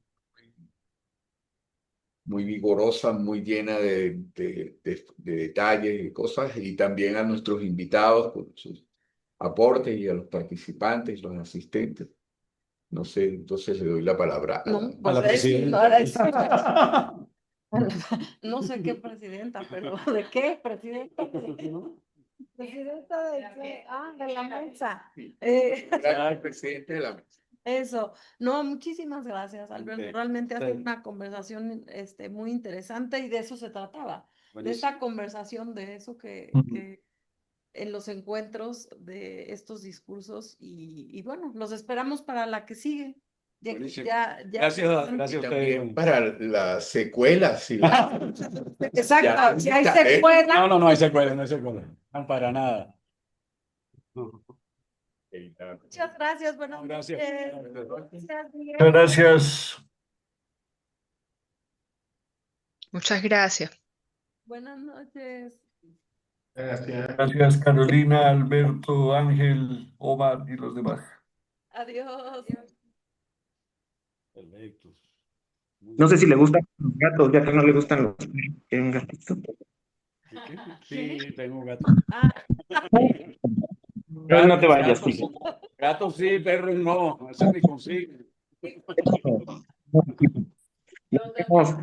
muy vigorosa, muy llena de detalles y cosas, y también a nuestros invitados por sus aportes y a los participantes, los asistentes. No sé, entonces le doy la palabra a No, la... A pues la presidenta. no sé qué presidenta, pero ¿de qué presidenta? ¿Presidenta de qué? Ah, de la mesa. Gracias, presidente de la mesa. Eso. No, muchísimas gracias, Alberto. Sí, Realmente ha sido sí. una conversación muy interesante y de eso se trataba, de Buenísimo. esta conversación, de eso que en los encuentros de estos discursos y bueno, los esperamos para la que sigue. Buenísimo. Ya Gracias, están- gracias a También ustedes. para las secuelas. Si las... Exacto, si hay No, secuela. No, no hay secuela, no hay secuela. No, para nada. No. Muchas gracias, buenas Gracias. noches. Gracias, Miguel. Muchas gracias. Muchas gracias. Buenas noches. Gracias. Gracias, Carolina, Alberto, Ángel, Omar y los demás. Adiós. Perfecto. Muy No sé si bien. le gustan los gatos, ya que no le gustan los perros. ¿Quiere un gatito? Sí, tengo un gato. Ah. No, no te vayas, gatos, sigue. gatos sí, perros no. Esa es mi consigna. Vamos